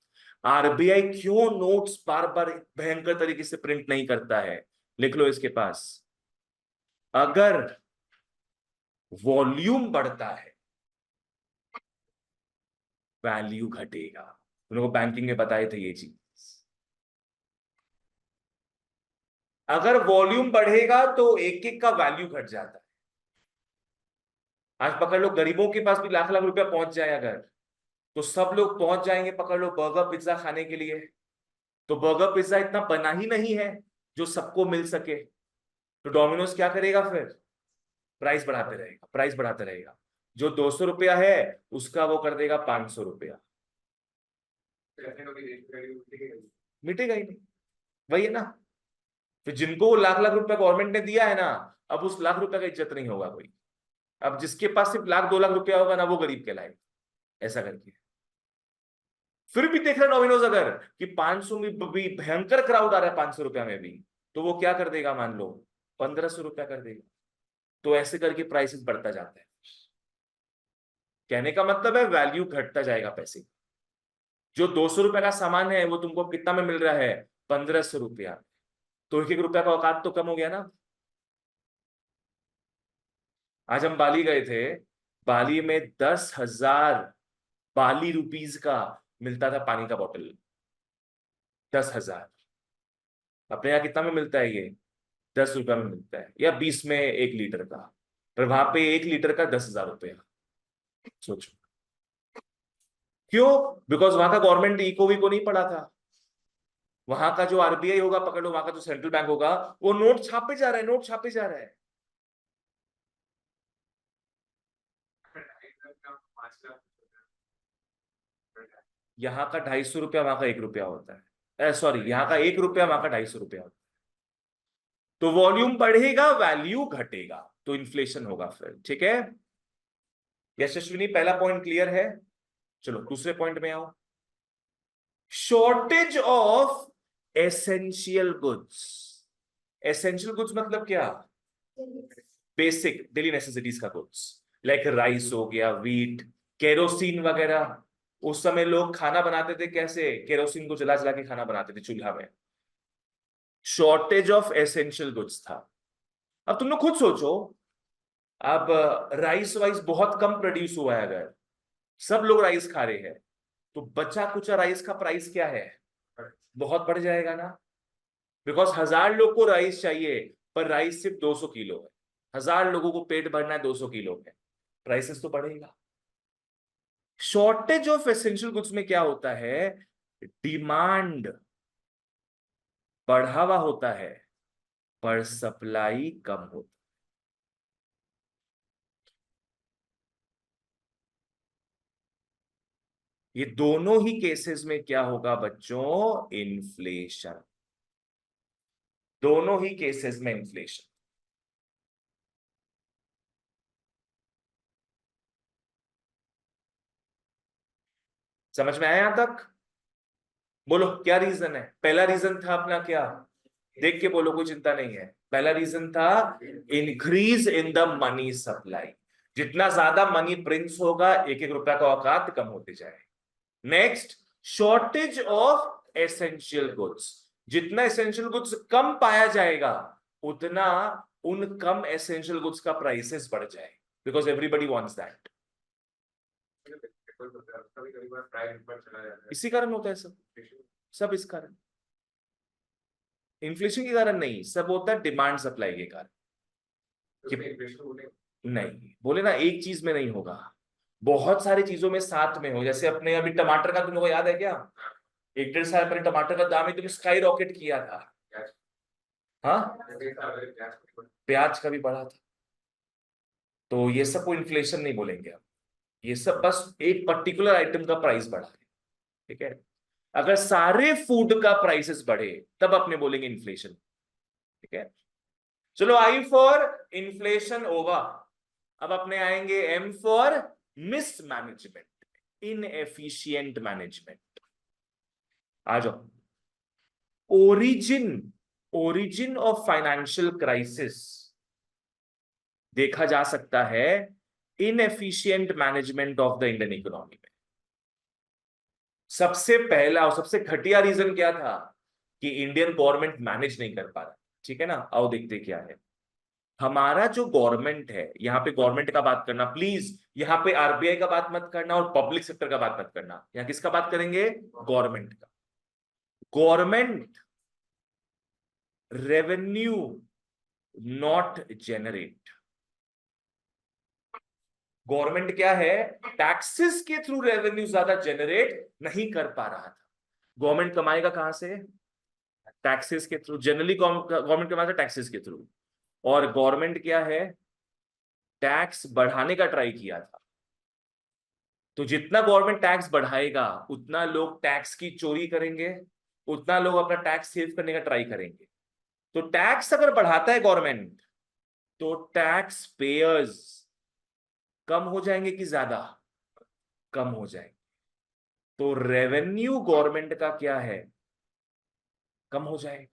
आरबीआई क्यों नोट्स बार बार भयंकर तरीके से प्रिंट नहीं करता है? लिख लो इसके पास। अगर वॉल्यूम बढ़ता है, वैल्यू घटेगा। तुम लोगों को बैंकिंग में बताए थे ये चीज। अगर वॉल्यूम बढ़ेगा तो एक एक का वैल्यू घट जाता है। आज पकड़ लो, गरीबों के पास भी लाख लाख रुपया पहुंच जाए अगर, तो सब लोग पहुंच जाएंगे पकड़ लो बर्गर पिज्जा खाने के लिए। तो बर्गर पिज्जा इतना बना ही नहीं है जो सबको मिल सके। तो डोमिनोज क्या करेगा फिर? प्राइस बढ़ाते रहेगा, प्राइस बढ़ाते रहेगा। जो 200 रुपया है उसका वो कर देगा 500 रुपया। मिटेगा ही नहीं। वही है ना, तो जिनको लाख लाख रुपए गवर्नमेंट ने दिया है ना, अब उस लाख रुपए का इज्जत नहीं होगा कोई। अब जिसके पास सिर्फ लाख 2 लाख रुपया होगा ना, वो गरीब कहलाएगा, ऐसा करके। फिर भी देख रहा डोमिनोज अगर कि 500 में भी भयंकर क्राउड आ रहा है, 500 रुपया में भी, तो वो क्या कर देगा, मान लो 1500 रुपया कर देगा। तो ऐसे करके प्राइसेस बढ़ता जाता है। कहने का मतलब है वैल्यू घटता जाएगा पैसे की। जो 200 रुपए का सामान है वो तुमको कितना में मिल रहा है, 1500 रुपया। तो 1 1 रुपया का औकात तो कम हो गया ना। आज हम बाली गए थे, बाली में 10,000 बाली रुपीज का मिलता था पानी का बोतल। 10,000। अपने यहाँ कितना में मिलता है ये, 10 रुपया में मिलता है, या 20 में 1 लीटर का। पर वहां पे 1 लीटर का 10,000 रुपया। सोचो क्यों, बिकॉज वहां का गवर्नमेंट इको वीको नहीं पड़ा था। वहां का जो आरबीआई होगा, पकड़ लो, वहां का जो सेंट्रल बैंक होगा, वो नोट छापे जा रहा है, नोट छापे जा रहा है। यहाँ का 250 रुपया, वहां का 1 रुपया होता है। सॉरी, यहाँ का 1 रुपया, वहां का 250 रुपया होता है। तो वॉल्यूम बढ़ेगा, वैल्यू घटेगा, तो इन्फ्लेशन होगा फिर। ठीक है, यशस्विनी पहला पॉइंट क्लियर है। चलो दूसरे पॉइंट में आओ। Shortage of essential goods. Essential goods मतलब क्या, बेसिक डेली नेसेसिटीज का गुड्स, लाइक राइस हो गया, वीट, केरोसिन वगैरह। उस समय लोग खाना बनाते थे कैसे, केरोसिन को जला जला के खाना बनाते थे चूल्हा में। शॉर्टेज ऑफ एसेंशियल गुड्स था। अब तुम लोग खुद सोचो, अब राइस वाइस बहुत कम प्रोड्यूस हुआ है, अगर सब लोग राइस खा रहे हैं, तो बचा कुचा राइस का प्राइस क्या है, बहुत बढ़ जाएगा ना। बिकॉज 1,000 लोग को राइस चाहिए, पर राइस सिर्फ 200 किलो है। 1,000 लोगों को पेट भरना है 200 किलो में, प्राइसेस तो बढ़ेगा। शॉर्टेज ऑफ एसेंशियल गुड्स में क्या होता है, डिमांड बढ़ावा होता है, पर सप्लाई कम होता है। ये दोनों ही केसेस में क्या होगा बच्चों, इन्फ्लेशन। दोनों ही केसेस में इन्फ्लेशन। समझ में आया यहां तक, बोलो क्या रीजन है। पहला रीजन था अपना क्या, देख के बोलो, कोई चिंता नहीं है। पहला रीजन था increase in the money supply. जितना ज्यादा मनी प्रिंट्स होगा, 1 1 रुपया का औकात कम होते जाए। Next, shortage of essential goods. जितना एसेंशियल गुड्स कम पाया जाएगा, उतना उन कम एसेंशियल गुड्स का प्राइसेस बढ़ जाए, बिकॉज एवरीबडी वांट्स दैट। इसी कारण होता है सब, सब इस कारण। इन्फ्लेशन के कारण नहीं, सब होता है डिमांड सप्लाई के कारण। नहीं बोले ना, एक चीज में नहीं होगा, बहुत सारी चीजों में साथ में हो। जैसे अपने अभी टमाटर का तुम लोगों को याद है क्या, 1 1.5 साल पहले टमाटर का दाम एकदम स्काई रॉकेट किया था। हाँ, प्याज का भी बढ़ा था। तो ये सब को इन्फ्लेशन नहीं बोलेंगे हम, ये सब बस एक पर्टिकुलर आइटम का प्राइस बढ़ा है। ठीक है, अगर सारे फूड का प्राइसेस बढ़े, तब अपने बोलेंगे इन्फ्लेशन। ठीक है, चलो आई फॉर इन्फ्लेशन ओवर। अब अपने आएंगे M for mismanagement, inefficient management. आ जाओ। ओरिजिन ऑफ फाइनेंशियल क्राइसिस देखा जा सकता है inefficient management of the Indian economy में। सबसे पहला और सबसे घटिया रीजन क्या था, कि इंडियन गवर्नमेंट मैनेज नहीं कर पा रहा। ठीक है ना, आओ देखते क्या है। हमारा जो गवर्नमेंट है, यहाँ पे गवर्नमेंट का बात करना प्लीज, यहाँ पे आरबीआई का बात मत करना और पब्लिक सेक्टर का बात मत करना। यहाँ किसका बात करेंगे, गवर्नमेंट का। Government revenue not generate. Government क्या है, टैक्सेस के थ्रू रेवेन्यू ज्यादा जनरेट नहीं कर पा रहा था। गवर्नमेंट कमाएगा कहां से, टैक्सेस के थ्रू। जनरली गवर्नमेंट कमाता है टैक्सेस के थ्रू। और गवर्नमेंट क्या है, टैक्स बढ़ाने का ट्राई किया था। तो जितना गवर्नमेंट टैक्स बढ़ाएगा, उतना लोग टैक्स की चोरी करेंगे, उतना लोग अपना टैक्स सेव करने का ट्राई करेंगे। तो टैक्स अगर बढ़ाता है गवर्नमेंट, तो टैक्स पेयर्स कम हो जाएंगे कि ज्यादा? कम हो जाएंगे। तो रेवेन्यू गवर्नमेंट का क्या है? कम हो जाएगा,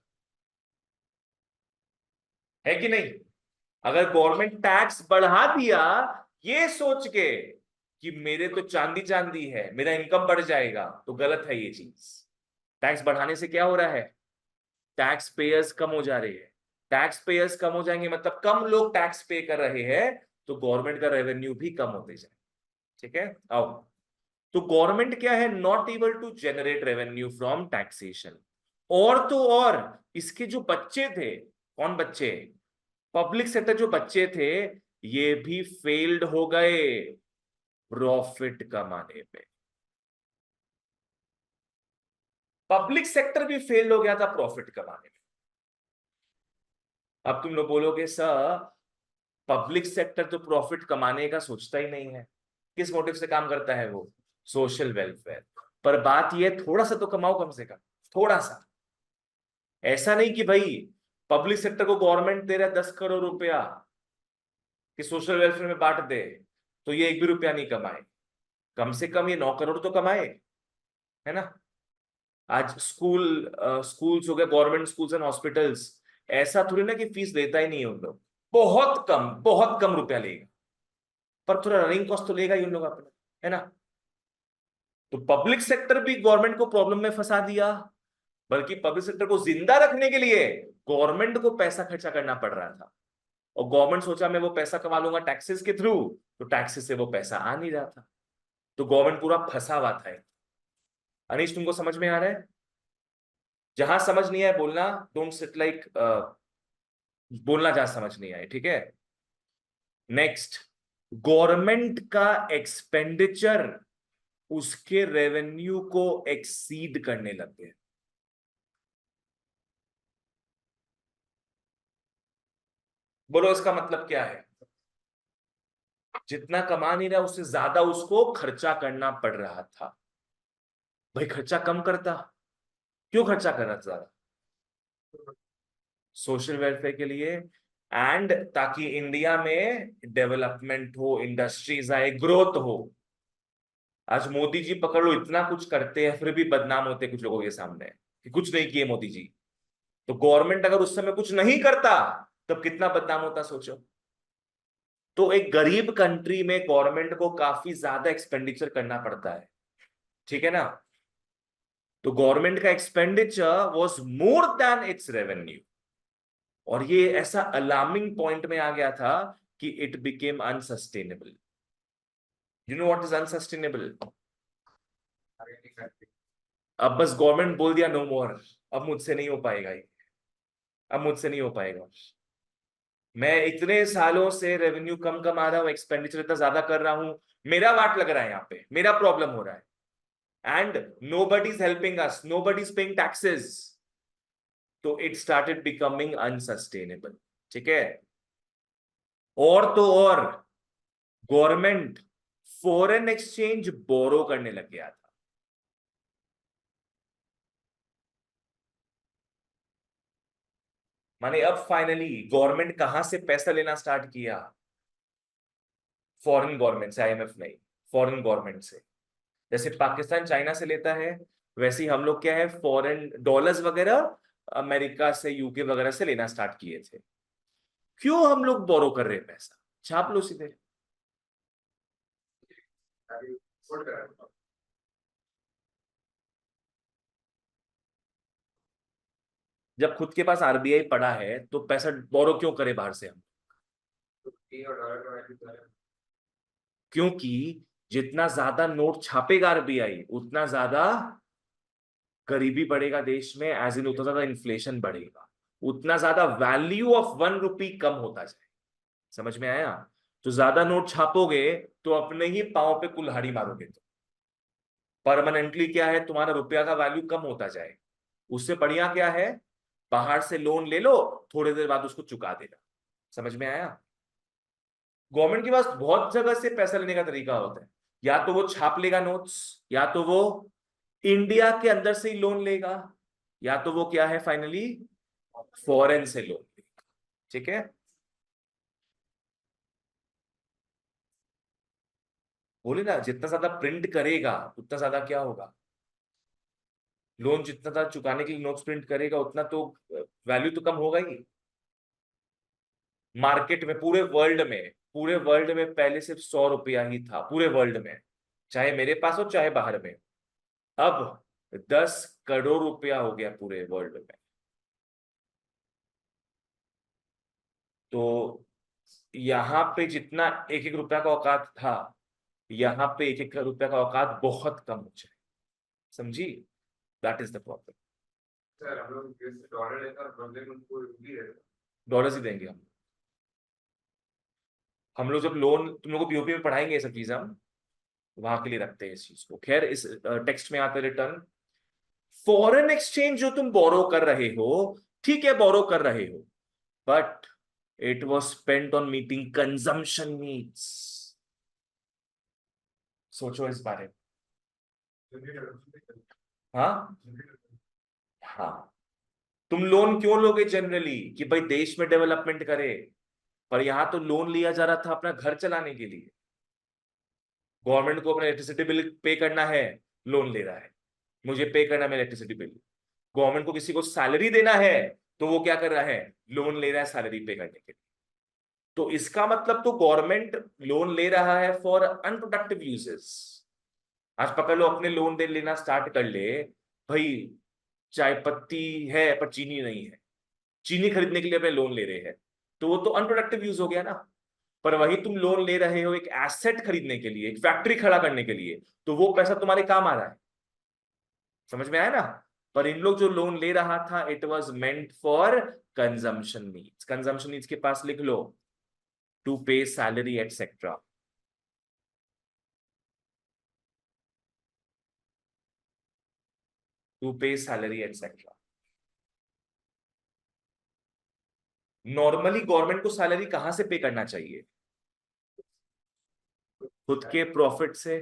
है कि नहीं? अगर गवर्नमेंट टैक्स बढ़ा दिया ये सोच के कि मेरे तो चांदी चांदी है, मेरा इनकम बढ़ जाएगा, तो गलत है ये चीज। टैक्स बढ़ाने से क्या हो रहा है? टैक्स पेयर्स कम हो जा रहे हैं। टैक्स पेयर्स कम हो जाएंगे मतलब कम लोग टैक्स पे कर रहे हैं, तो गवर्नमेंट का रेवेन्यू भी कम होते जाए। ठीक है, आओ। तो गवर्नमेंट क्या है? Not able to generate revenue from taxation. और तो और इसके जो बच्चे थे, कौन बच्चे? पब्लिक सेक्टर जो बच्चे थे, ये भी फेल्ड हो गए प्रॉफिट कमाने में। पब्लिक सेक्टर भी फेल हो गया था प्रॉफिट कमाने में। अब तुम लोग बोलोगे सर, पब्लिक सेक्टर तो प्रॉफिट कमाने का सोचता ही नहीं है, किस मोटिव से काम करता है वो? Social welfare. पर बात ये, थोड़ा सा तो कमाओ कम से कम, थोड़ा सा। ऐसा नहीं कि भाई पब्लिक सेक्टर को गवर्नमेंट दे रहा है 10 करोड़ रुपया कि सोशल वेलफेयर में बांट दे, तो ये 1 भी रुपया नहीं कमाए। कम से कम ये 9 करोड़ तो कमाए, है ना? आज स्कूल्स हो गए, गवर्नमेंट स्कूल्स एंड हॉस्पिटल्स, ऐसा थोड़ी ना कि फीस देता ही नहीं है उन लोग। बहुत कम रुपया लेगा, पर थोड़ा रनिंग कॉस्ट तो लेगा ही उन लोग अपना, है ना? तो पब्लिक सेक्टर भी गवर्नमेंट को प्रॉब्लम में फंसा दिया। बल्कि पब्लिक सेक्टर को जिंदा रखने के लिए गवर्नमेंट को पैसा खर्चा करना पड़ रहा था। और गवर्नमेंट सोचा मैं वो पैसा कमा लूंगा टैक्सेस के थ्रू, तो टैक्सेस से वो पैसा आ नहीं रहा था। तो गवर्नमेंट पूरा फंसा हुआ था। अनीश, तुमको समझ में आ रहा है? जहां समझ नहीं आए बोलना, डोंट सिट लाइक, बोलना जहां समझ नहीं आए, ठीक है? नेक्स्ट, गवर्नमेंट का एक्सपेंडिचर उसके रेवेन्यू को एक्सीड करने लग गए। बोलो इसका मतलब क्या है? जितना कमा नहीं रहा उससे ज्यादा उसको खर्चा करना पड़ रहा था। भाई खर्चा कम करता, क्यों खर्चा कर रहा था ज्यादा? सोशल वेलफेयर के लिए, एंड ताकि इंडिया में डेवलपमेंट हो, इंडस्ट्रीज आए, ग्रोथ हो। आज मोदी जी पकड़ लो, इतना कुछ करते हैं फिर भी बदनाम होते कुछ लोगों के सामने कि कुछ नहीं किए मोदी जी। तो गवर्नमेंट अगर उस समय कुछ नहीं करता, तब कितना बदनाम होता सोचो। तो एक गरीब कंट्री में गवर्नमेंट को काफी ज्यादा एक्सपेंडिचर करना पड़ता है, ठीक है ना? तो गवर्नमेंट का expenditure was more than it's revenue. और ये ऐसा अलार्मिंग पॉइंट में आ गया था कि it became unsustainable. You know what is unsustainable? अब बस गवर्नमेंट बोल दिया नो मोर, अब मुझसे नहीं हो पाएगा ये, अब मुझसे नहीं हो पाएगा। मैं इतने सालों से रेवेन्यू कम कमा रहा हूं, एक्सपेंडिचर इतना ज्यादा कर रहा हूं, मेरा वाट लग रहा है यहाँ पे, मेरा प्रॉब्लम हो रहा है, and nobody is helping us, nobody is paying taxes. तो इट स्टार्टेड बिकमिंग अनसस्टेनेबल, ठीक है? और तो और गवर्नमेंट फॉरेन एक्सचेंज बोरो करने लग गया था। माने अब फाइनली गवर्नमेंट कहां से पैसा लेना स्टार्ट किया? फॉरेन गवर्नमेंट से, आईएमएफ नहीं, फॉरेन गवर्नमेंट से। जैसे पाकिस्तान चाइना से लेता है, वैसे ही हम लोग क्या है, फॉरेन डॉलर्स वगैरह अमेरिका से, यूके वगैरह से लेना स्टार्ट किए थे। क्यों हम लोग बोरो कर रहे हैं पैसा? छाप लो सीधे। जब खुद के पास आरबीआई पड़ा है तो पैसा बोरो क्यों करे बाहर से हम? क्योंकि जितना ज्यादा नोट छापेगा आरबीआई, उतना ज्यादा गरीबी बढ़ेगा देश में, एज इन उतना ज्यादा इन्फ्लेशन बढ़ेगा, उतना ज्यादा वैल्यू ऑफ 1 रुपी कम होता जाए। समझ में आया? तो ज्यादा नोट छापोगे तो अपने ही पांव पे कुल्हाड़ी मारोगे, तो परमानेंटली क्या है, तुम्हारा रुपया का वैल्यू कम होता जाए। उससे बढ़िया क्या है, बाहर से लोन ले लो, थोड़ी देर बाद उसको चुका देना। समझ में आया? गवर्नमेंट के पास बहुत जगह से पैसा लेने का तरीका होता है। या तो वो छाप लेगा नोट्स, या तो वो इंडिया के अंदर से ही लोन लेगा, या तो वो क्या है फाइनली, फॉरेन से लोन। ठीक है, बोले ना जितना ज्यादा प्रिंट करेगा उतना ज्यादा क्या होगा, लोन जितना ज्यादा चुकाने के लिए नोट्स प्रिंट करेगा उतना तो वैल्यू तो कम होगा ही। मार्केट में पूरे वर्ल्ड में पहले सिर्फ 100 रुपया ही था पूरे वर्ल्ड में, चाहे मेरे पास हो चाहे बाहर में। अब 10 करोड़ रुपया हो गया पूरे वर्ल्ड में। तो यहाँ पे जितना एक एक रुपया का औकात था, यहाँ पे एक एक रुपया का औकात बहुत कम हो जाए। समझी? That is the problem.
Sir हम लोग जैसे डॉलर लेकर और बंदे में उनको रुपये देते
डॉलर्स ही देंगे हम लोग जब लोन, तुम लोग को पीओपी में पढ़ाएंगे ये सब चीजें, हम वहां के लिए रखते हैं इस चीज को। खैर इस टेक्स्ट में आते रिटर्न, फॉरेन एक्सचेंज जो तुम बोरो कर रहे हो, ठीक है बोरो कर रहे हो, but it was spent on meeting consumption needs. सोचो इस बारे में। हाँ हाँ, तुम लोन क्यों लोगे जनरली, कि भाई देश में डेवलपमेंट करे, पर यहां तो लोन लिया जा रहा था अपना घर चलाने के लिए। गवर्नमेंट को अपना इलेक्ट्रिसिटी बिल पे करना है, लोन ले रहा है, मुझे पे करना है मेरा इलेक्ट्रिसिटी बिल। गवर्नमेंट को किसी को सैलरी देना है, तो वो क्या कर रहा है, लोन ले रहा है सैलरी पे करने के लिए। तो इसका मतलब तो गवर्नमेंट लोन ले रहा है फॉर अनप्रोडक्टिव यूजेस। आज पकड़ लो अपने लोन दे लेना स्टार्ट कर ले, भाई चाय पत्ती है पर चीनी नहीं है, चीनी खरीदने के लिए अपने लोन ले रहे हैं, तो वो तो अनप्रोडक्टिव यूज हो गया ना। पर वही तुम लोन ले रहे हो एक एसेट खरीदने के लिए, एक फैक्ट्री खड़ा करने के लिए, तो वो पैसा तुम्हारे काम आ रहा है। समझ में आया ना? पर इन लोग जो लोन ले रहा था, it was meant for consumption needs. Consumption needs के पास लिख लो, टू पे सैलरी एटसेट्रा। टू पे सैलरी एटसेट्रा। नॉर्मली गवर्नमेंट को सैलरी कहां से पे करना चाहिए, खुद के प्रॉफिट से,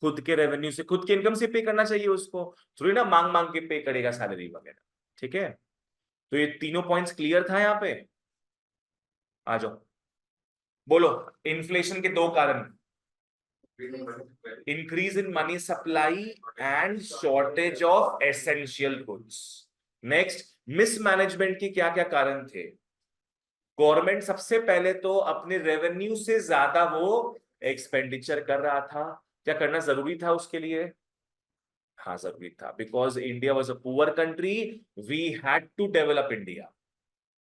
खुद के रेवेन्यू से, खुद के इनकम से पे करना चाहिए उसको, थोड़ी ना मांग मांग के पे करेगा सैलरी वगैरह। ठीक है, तो ये तीनों पॉइंट्स क्लियर था यहाँ पे। आ जाओ, बोलो। इन्फ्लेशन के दो कारण, increase in money supply and shortage of essential goods. Next, mismanagement के क्या क्या कारण थे। गवर्नमेंट सबसे पहले तो अपने रेवेन्यू से ज्यादा वो एक्सपेंडिचर कर रहा था। क्या करना जरूरी था उसके लिए? हाँ जरूरी था, because India was a poor country, we had to develop India.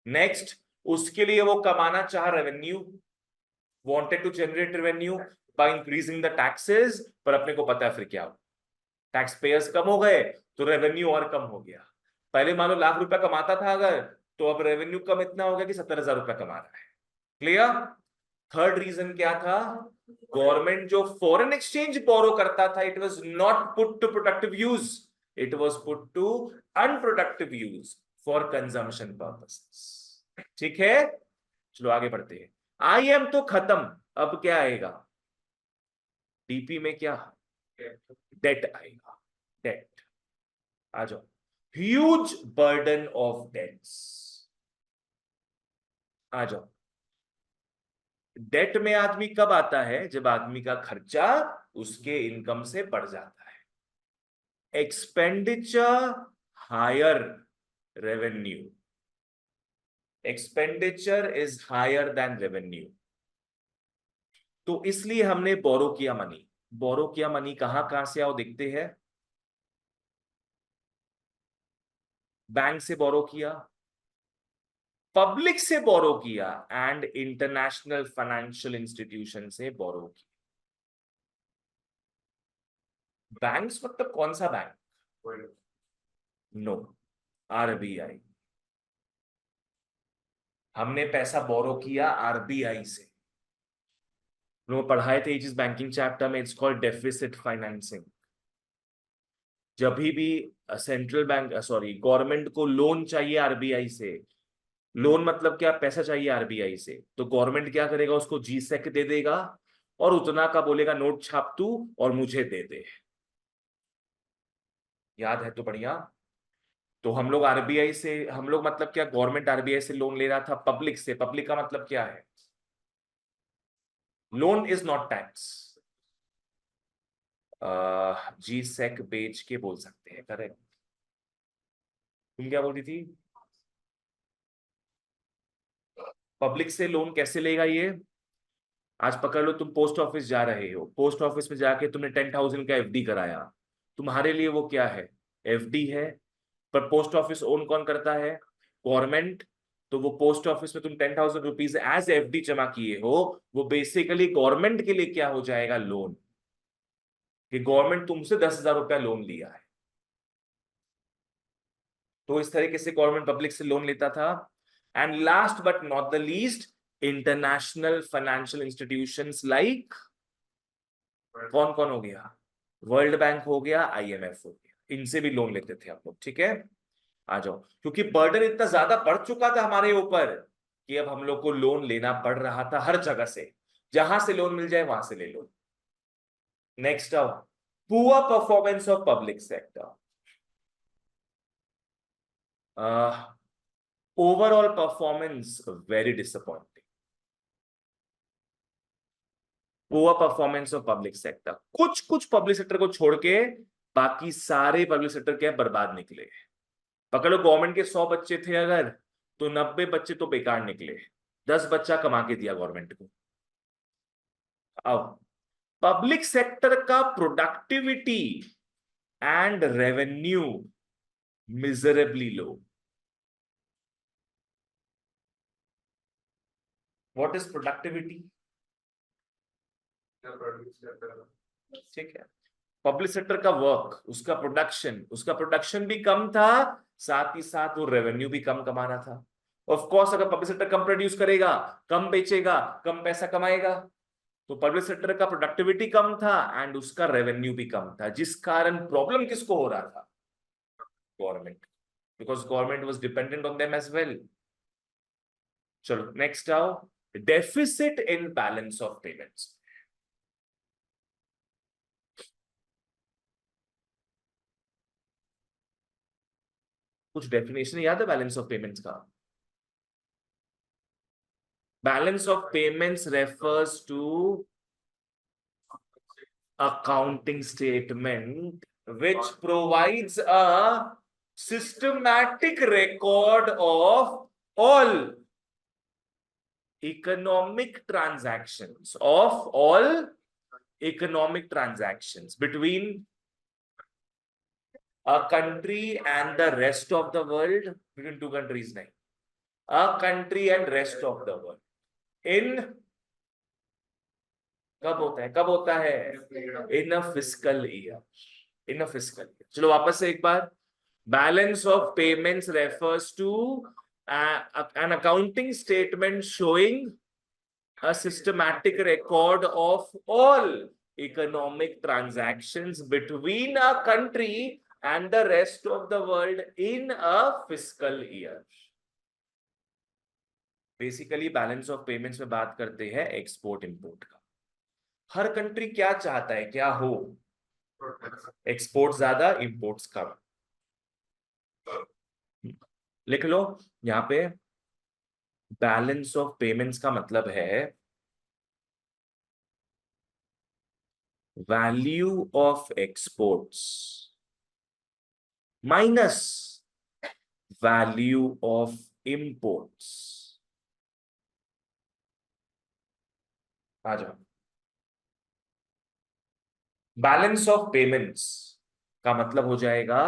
Next, उसके लिए वो कमाना चाह revenue, wanted to generate revenue by increasing the taxes. पर अपने को पता है फिर क्या, टैक्स पेयर्स कम हो गए तो रेवेन्यू और कम हो गया। पहले मान लो लाख रुपया कमाता था अगर, तो अब रेवेन्यू कम इतना हो गया कि 70,000 रुपया कमा रहा है। क्लियर? थर्ड रीजन क्या था, गवर्नमेंट जो फॉरेन एक्सचेंज बोरो करता था, it was not put to productive use, it was put to unproductive use for consumption purposes. ठीक है, चलो आगे बढ़ते हैं। IM तो खत्म, अब क्या आएगा, डीपी में क्या, डेट आएगा। डेट, आ जाओ। ह्यूज बर्डन ऑफ डेट्स, आ जाओ। डेट में आदमी कब आता है, जब आदमी का खर्चा उसके इनकम से बढ़ जाता है। Expenditure higher revenue, expenditure is higher than revenue. तो इसलिए हमने बोरो किया मनी। बोरो किया मनी कहां से आओ देखते हैं। बैंक से बोरो किया, पब्लिक से बोरो किया, एंड इंटरनेशनल फाइनेंशियल इंस्टीट्यूशन से बोरो किया। बैंक्स मतलब कौन सा बैंक? No, RBI। हमने पैसा बोरो किया RBI से। लोग पढ़ाए थे जिस बैंकिंग चैप्टर में, इट्स कॉल्ड डेफिसिट फाइनेंसिंग। जब भी सेंट्रल बैंक, सॉरी, गवर्नमेंट को लोन चाहिए RBI से, लोन मतलब क्या, पैसा चाहिए RBI से, तो गवर्नमेंट क्या करेगा, उसको G-Sec दे देगा और उतना का बोलेगा नोट छाप तू और मुझे दे दे। याद है तो बढ़िया। तो हम लोग आरबीआई से, हम लोग मतलब क्या, गवर्नमेंट आरबीआई से लोन ले रहा था पब्लिक से। पब्लिक का मतलब क्या है? Loan is not tax. जी सेक बेच के बोल सकते हैं, करेक्ट। तुम क्या बोल रही थी? पब्लिक से लोन कैसे लेगा ये? आज पकड़ लो, तुम पोस्ट ऑफिस जा रहे हो, पोस्ट ऑफिस में जाके तुमने 10,000 का एफडी कराया। तुम्हारे लिए वो क्या है? एफडी है। पर पोस्ट ऑफिस ओन कौन करता है? गवर्नमेंट। तो वो पोस्ट ऑफिस में तुम 10,000 रुपीज एज एफडी जमा किए हो, वो बेसिकली गवर्नमेंट के लिए क्या हो जाएगा? लोन। कि गवर्नमेंट तुमसे 10,000 रुपया लोन लिया है। तो इस तरीके से गवर्नमेंट पब्लिक से लोन लेता था। And last but not the least, international financial institutions like, कौन कौन हो गया? वर्ल्ड बैंक हो गया, आईएमएफ हो गया, इनसे भी लोन लेते थे आप लोग। ठीक है, आ जाओ। क्योंकि बर्डन इतना ज्यादा बढ़ चुका था हमारे ऊपर कि अब हम लोग को लोन लेना पड़ रहा था हर जगह से। जहां से लोन मिल जाए वहां से ले लो। नेक्स्ट आओ, poor performance of public sector. Overall performance very disappointing. Poor performance of public sector, कुछ कुछ पब्लिक सेक्टर को छोड़ के बाकी सारे पब्लिक सेक्टर क्या बर्बाद निकले। पकड़ो, गवर्नमेंट के 100 बच्चे थे अगर, तो 90 बच्चे तो बेकार निकले, 10 बच्चा कमा के दिया गवर्नमेंट को। अब पब्लिक सेक्टर का productivity and revenue miserably low. What is productivity? ठीक है, पब्लिक सेक्टर का वर्क, उसका प्रोडक्शन भी कम था, साथ ही साथ वो रेवेन्यू भी कम कमा रहा था। ऑफ कोर्स, अगर पब्लिक सेक्टर कम प्रोड्यूस करेगा, कम बेचेगा, कम पैसा कमाएगा। तो पब्लिक सेक्टर का प्रोडक्टिविटी कम था एंड उसका रेवेन्यू भी कम था, जिस कारण प्रॉब्लम किसको हो रहा था? Government, because government was dependent on them as well. चलो नेक्स्ट आओ, deficit in balance of payments. कुछ डेफिनेशन याद है बैलेंस ऑफ पेमेंट्स का? Balance of payments refers to accounting statement which provides a systematic record of all economic transactions, between a country and the rest of the world, between two countries, nahi, a country and rest of the world in, कब होता है? In a fiscal year, in a fiscal year. चलो वापस से एक बार, balance of payments refers to an accounting statement showing a systematic record of all economic transactions between a country and the rest of the world in a fiscal year। Basically balance of payments में बात करते हैं export import का। हर country क्या चाहता है, क्या हो? एक्सपोर्ट ज्यादा, इंपोर्ट्स कम। लिख लो यहां पे, बैलेंस ऑफ पेमेंट्स का मतलब है value of exports minus value of imports. आ जाओ, बैलेंस ऑफ पेमेंट्स का मतलब हो जाएगा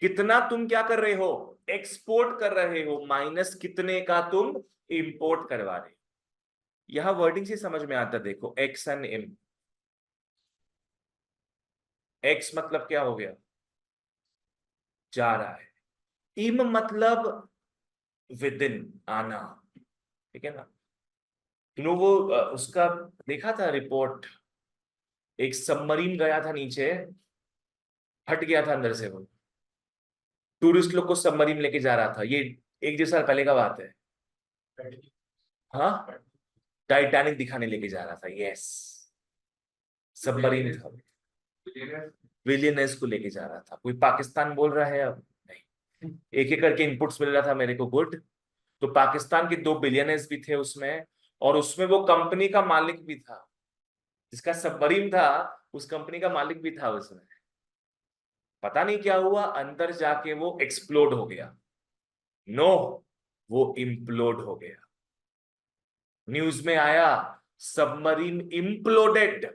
कितना तुम क्या कर रहे हो? एक्सपोर्ट कर रहे हो, माइनस कितने का तुम इंपोर्ट करवा रहे हो। यहां वर्डिंग से समझ में आता, देखो एक्स एंड एम। एक्स मतलब क्या हो गया? जा रहा है। इम मतलब विद इन, आना। ठीक है ना? तुमने वो उसका देखा था रिपोर्ट, एक सबमरीन गया था नीचे, हट गया था अंदर से वो, टूरिस्ट लोग को सबमरीन लेके जा रहा था, ये 1 2 साल पहले का बात है। हाँ, टाइटैनिक दिखाने लेके जा रहा था, यस, सबमरीन था, विलियनर्स को लेके जा रहा था। कोई पाकिस्तान बोल रहा है अब? नहीं, एक एक करके इनपुट्स मिल रहा था मेरे को, गुड। तो पाकिस्तान के 2 बिलियनर्स भी थे उसमें, और उसमें वो कंपनी का मालिक भी था, जिसका सबमरीन था, उस कंपनी का मालिक भी था उसमें। पता नहीं क्या हुआ, अंदर जाके वो एक्सप्लोड हो गया। नो, वो इम्प्लोड हो गया। न्यूज में आया, submarine imploded.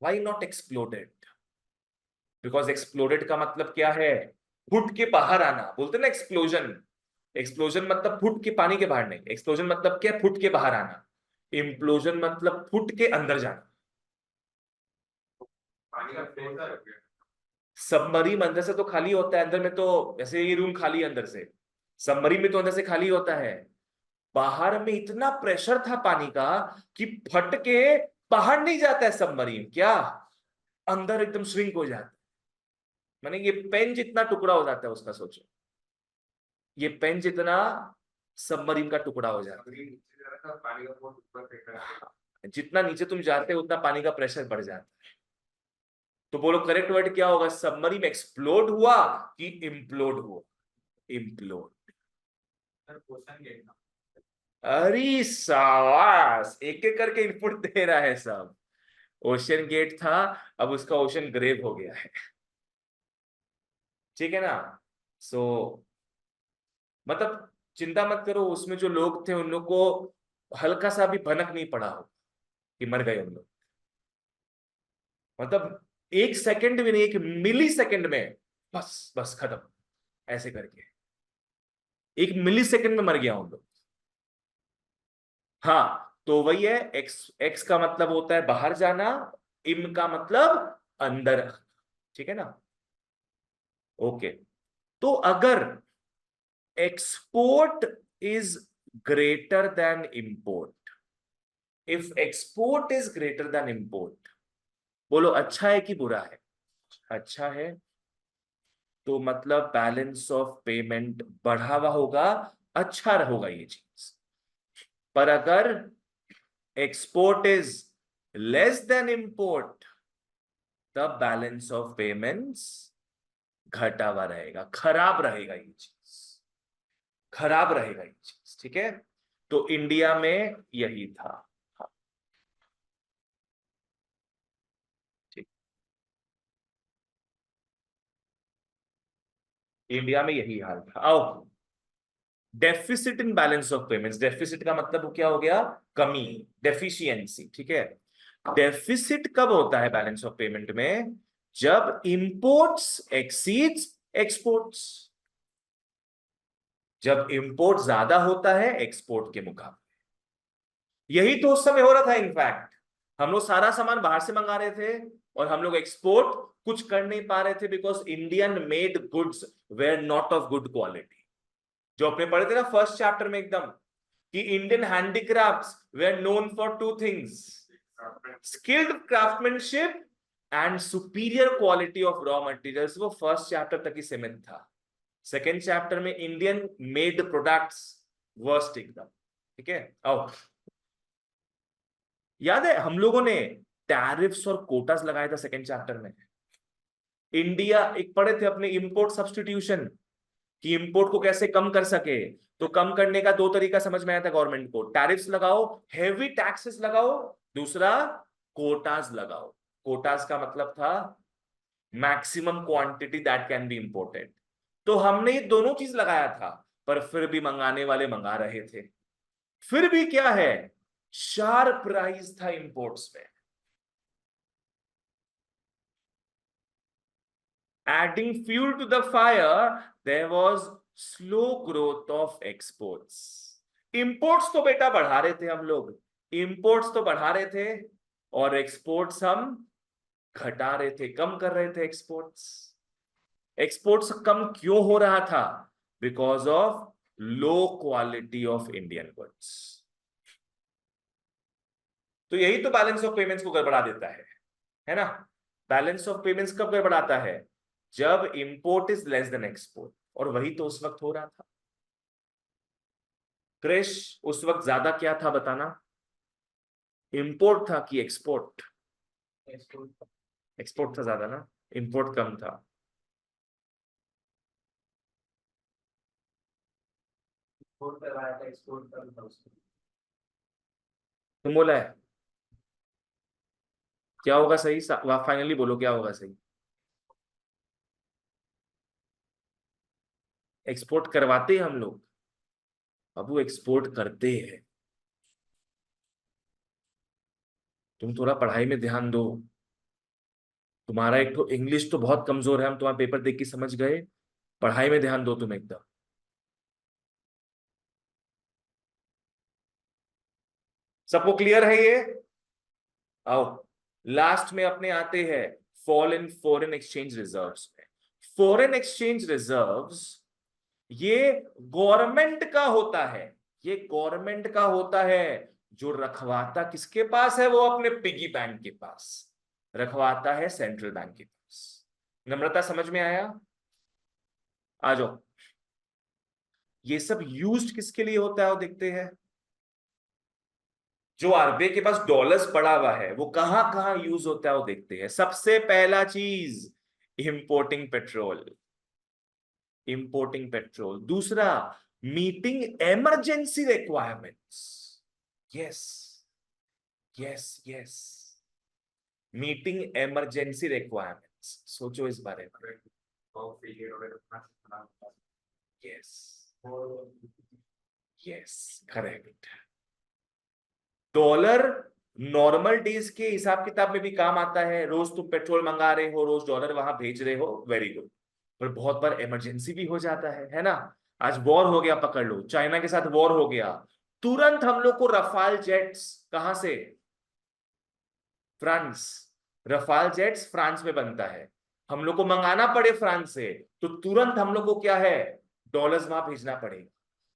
Why not exploded? Because exploded का मतलब क्या है? फुट के बाहर आना, बोलते ना एक्सप्लोजन। एक्सप्लोजन मतलब फुट के, पानी के बाहर नहीं। एक्सप्लोजन मतलब क्या? फुट के बाहर आना। इम्प्लोजन मतलब फुट के अंदर जाना।
पानी का प्रेशर हो गया।
सबमरीन अंदर से तो खाली होता है, अंदर में तो जैसे ये रूम खाली है अंदर से, सबमरीन में तो अंदर से खाली होता है। बाहर में इतना प्रेशर था पानी का कि फट के बाहर नहीं जाता है सबमरीन, क्या अंदर एकदम श्रिंक हो जाता है। माने ये पेन जितना टुकड़ा हो जाता है उसका, सोचो, ये पेन जितना सबमरीन का टुकड़ा हो जाता
अभी नीचे जा रहा था, पानी का बहुत ऊपर फेंक रहा है।
है। जितना नीचे तुम जाते हो उतना पानी का प्रेशर बढ़ जाता है। तो बोलो करेक्ट वर्ड क्या होगा? सबमरीन एक्सप्लोड हुआ कि इम्प्लोड हुआ? इम्प्लोड।
सर क्वेश्चन गेट ना।
अरे सावास, एक एक करके इनपुट दे रहा है सब। ओशन गेट था, अब उसका ओशन ग्रेव हो गया है। ठीक है ना? सो मतलब चिंता मत करो, उसमें जो लोग थे उन लोग को हल्का सा भी भनक नहीं पड़ा हो कि मर गए उन लोग। मतलब 1 सेकंड भी नहीं, 1 मिली सेकंड में बस बस खत्म, ऐसे करके 1 मिली सेकंड में मर गया उन लोग। हाँ, तो वही है, एक्स एक्स का मतलब होता है बाहर जाना, इम का मतलब अंदर। ठीक है ना? ओके। तो अगर export is greater than import, if export is greater than import, बोलो अच्छा है कि बुरा है? अच्छा है। तो मतलब बैलेंस ऑफ पेमेंट बढ़ा हुआ होगा, अच्छा होगा ये चीज। पर अगर export is less than import, तब बैलेंस ऑफ पेमेंट्स घटा हुआ रहेगा, खराब रहेगा ये चीज, खराब रहेगा ये चीज। ठीक है? तो इंडिया में यही था। हाँ, ठीक। इंडिया में यही हाल था। आओ, deficit in balance of payments. Deficit का मतलब क्या हो गया? कमी, डेफिशिएंसी। ठीक है? डेफिसिट कब होता है बैलेंस ऑफ पेमेंट में? जब इंपोर्ट्स एक्सीड्स एक्सपोर्ट्स, जब इंपोर्ट ज्यादा होता है एक्सपोर्ट के मुकाबले। यही तो उस समय हो रहा था। इनफैक्ट हम लोग सारा सामान बाहर से मंगा रहे थे, और हम लोग एक्सपोर्ट कुछ कर नहीं पा रहे थे, because Indian made goods were not of good quality. जो अपने पढ़े थे ना फर्स्ट चैप्टर में एकदम, कि Indian handicrafts were known for 2 things, skilled craftsmanship and superior quality of raw materials. वो फर्स्ट चैप्टर तक ही सीमित था। सेकेंड चैप्टर में इंडियन मेड प्रोडक्ट्स वर्स्ट एकदम। ठीक है? आओ, याद है हम लोगों ने टैरिफ्स और कोटास लगाया था सेकेंड चैप्टर में। इंडिया एक पढ़े थे अपने, इंपोर्ट सब्स्टिट्यूशन, कि इंपोर्ट को कैसे कम कर सके। तो कम करने का 2 तरीका समझ में आया था गवर्नमेंट को, टैरिफ्स लगाओ, हेवी टैक्सेस लगाओ, दूसरा कोटास लगाओ। कोटास का मतलब था maximum quantity that can be imported. तो हमने ये दोनों चीज लगाया था, पर फिर भी मंगाने वाले मंगा रहे थे। फिर भी क्या है, शार्प राइज था इंपोर्ट्स में। Adding fuel to the fire, there was slow growth of exports. Imports तो बेटा बढ़ा रहे थे हम लोग, imports तो बढ़ा रहे थे, और exports हम घटा रहे थे, कम कर रहे थे exports। exports कम क्यों हो रहा था? Because of low quality of Indian goods। तो यही तो बैलेंस ऑफ पेमेंट्स को गड़बड़ा देता है ना? बैलेंस ऑफ पेमेंट्स कब गड़बड़ाता है? जब import is less than export, और वही तो उस वक्त हो रहा था। क्रिश, उस वक्त ज्यादा क्या था बताना? इंपोर्ट था कि एक्सपोर्ट? एक्सपोर्ट था ज्यादा ना, इंपोर्ट कम था।
एक्सपोर्ट करवाया था, एक्सपोर्ट कर था उसको।
तुम बोला है क्या होगा सही? फाइनली बोलो क्या होगा सही। एक्सपोर्ट करवाते हैं हम लोग, अब वो एक्सपोर्ट करते हैं। तुम थोड़ा पढ़ाई में ध्यान दो। तुम्हारा एक तो इंग्लिश तो बहुत कमजोर है, हम तुम्हारा पेपर देख के समझ गए। पढ़ाई में ध्यान दो तुम एकदम। सबको क्लियर है ये? आओ लास्ट में अपने आते हैं fall in foreign exchange reserves में। फॉरेन एक्सचेंज रिजर्व्स ये गवर्नमेंट का होता है। ये गवर्नमेंट का होता है। जो रखवाता किसके पास है? वो अपने पिगी बैंक के पास रखवाता है, सेंट्रल बैंक के पास। नम्रता समझ में आया? आ जाओ। ये सब यूज्ड किसके लिए होता है वो देखते हैं। जो आरबीआई के पास डॉलर्स पड़ा हुआ है वो कहां कहां यूज होता है वो देखते हैं। सबसे पहला चीज इंपोर्टिंग पेट्रोल। Importing petrol. दूसरा meeting emergency requirements. Yes yes yes, meeting emergency requirements. सोचो इस बारे में।
और फेलियर वगैरह
यस
और
yes correct. Dollar normal days के हिसाब किताब में भी काम आता है। रोज तुम पेट्रोल मंगा रहे हो, रोज डॉलर वहां भेज रहे हो, वेरी गुड। पर बहुत बार इमरजेंसी भी हो जाता है ना। आज वॉर हो गया, पकड़ लो, चाइना के साथ वॉर हो गया, तुरंत हम लोग को रफाल जेट्स कहां से? फ्रांस। रफाल जेट्स फ्रांस में बनता है। हम लोग को मंगाना पड़े फ्रांस से तो तुरंत हम लोग को क्या है? डॉलर्स वहां भेजना पड़ेगा।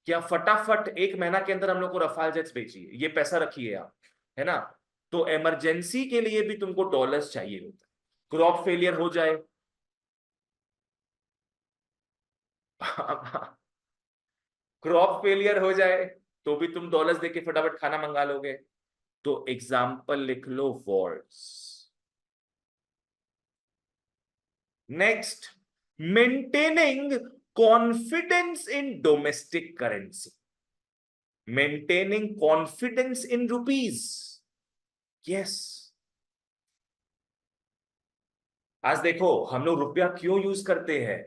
क्या फटाफट 1 महीना के अंदर हम लोग को रफाल जेट्स भेजिए, ये पैसा रखिए आप, है ना। तो इमरजेंसी के लिए भी तुमको डॉलर्स चाहिए होता है। क्रॉप फेलियर हो जाए क्रॉप फेलियर हो जाए तो भी तुम डॉलर्स देके फटाफट खाना मंगा लोगे। तो एग्जाम्पल लिख लो wars. Next, maintaining confidence in domestic currency. Maintaining confidence in rupees. Yes, आज देखो हम लोग रुपया क्यों यूज करते हैं?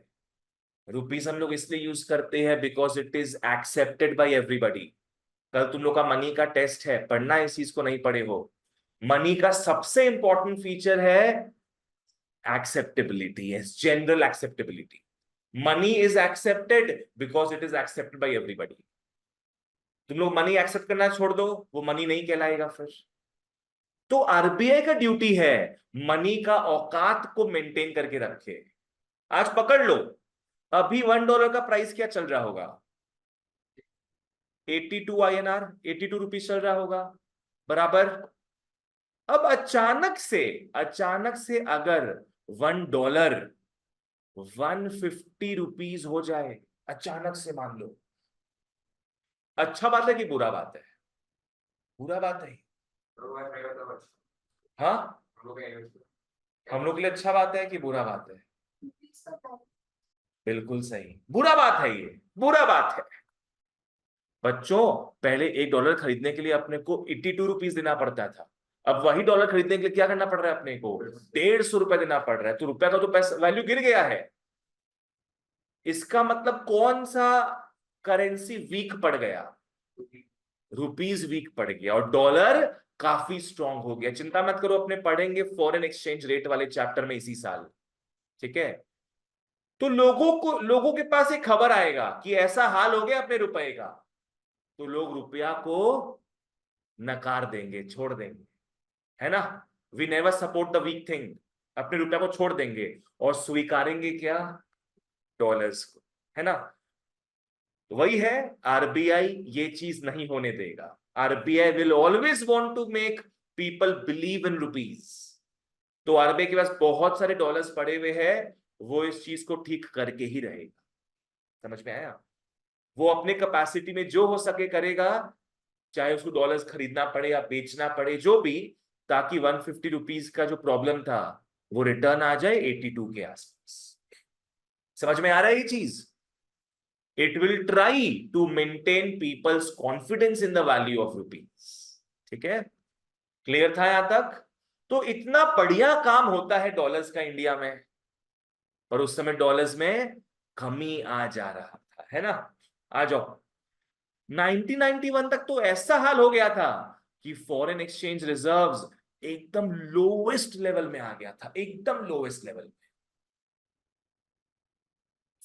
रुपीज हम लोग इसलिए यूज करते हैं because it is accepted by everybody. कल तुम लोग का मनी का टेस्ट है, पढ़ना इस चीज को नहीं पढ़े हो। मनी का सबसे इंपॉर्टेंट फीचर है acceptability, general acceptability. Money is accepted because it is accepted by everybody. तुम लोग मनी एक्सेप्ट करना छोड़ दो, वो मनी नहीं कहलाएगा फिर। तो आरबीआई का ड्यूटी है मनी का औकात को मेंटेन करके रखे। आज पकड़ लो, अभी $1 का प्राइस क्या चल रहा होगा? 82 INR, 82 रुपीज चल रहा होगा, बराबर। अब अचानक से अगर $1 150 रुपीज हो जाए, अचानक से मान लो, अच्छा बात है कि बुरा बात है? बुरा बात है। हाँ, हम लोग के लिए अच्छा बात है कि बुरा बात है? बिल्कुल सही, बुरा बात है, ये बुरा बात है। बच्चों, पहले $1 खरीदने के लिए अपने को 82 रुपीज देना पड़ता था। अब वही डॉलर खरीदने के लिए क्या करना पड़ रहा है अपने को? 150 रुपए देना पड़ रहा है। तो रुपया का तो पैसा वैल्यू गिर गया है। इसका मतलब कौन सा करेंसी वीक पड़ गया? रुपीज वीक पड़ गया और डॉलर काफी स्ट्रांग हो गया। चिंता मत करो, अपने पढ़ेंगे फॉरेन एक्सचेंज रेट वाले चैप्टर में इसी साल, ठीक है। तो लोगों के पास एक खबर आएगा कि ऐसा हाल हो गया अपने रुपए का, तो लोग रुपया को नकार देंगे, छोड़ देंगे, है ना। We never support the weak thing. अपने रुपया को छोड़ देंगे और स्वीकारेंगे क्या? डॉलर्स को, है ना। वही है, आरबीआई ये चीज नहीं होने देगा। RBI will always want to make people believe in rupees. तो आरबीआई के पास बहुत सारे डॉलर्स पड़े हुए हैं, वो इस चीज को ठीक करके ही रहेगा। समझ में आया? वो अपने कैपेसिटी में जो हो सके करेगा, चाहे उसको डॉलर्स खरीदना पड़े या बेचना पड़े, जो भी, ताकि 150 रुपीज का जो प्रॉब्लम था वो रिटर्न आ जाए 82 के आसपास। समझ में आ रहा है ये चीज? It will try to maintain people's confidence in the value of rupees. ठीक है, क्लियर था यहां तक? तो इतना बढ़िया काम होता है डॉलर्स का इंडिया में, पर उस समय डॉलर्स में कमी आ जा रहा था, है ना? आ जाओ, 1991 तक तो ऐसा हाल हो गया था कि फॉरेन एक्सचेंज रिजर्व्स एकदम लोवेस्ट लेवल में आ गया था, एकदम लोवेस्ट लेवल में।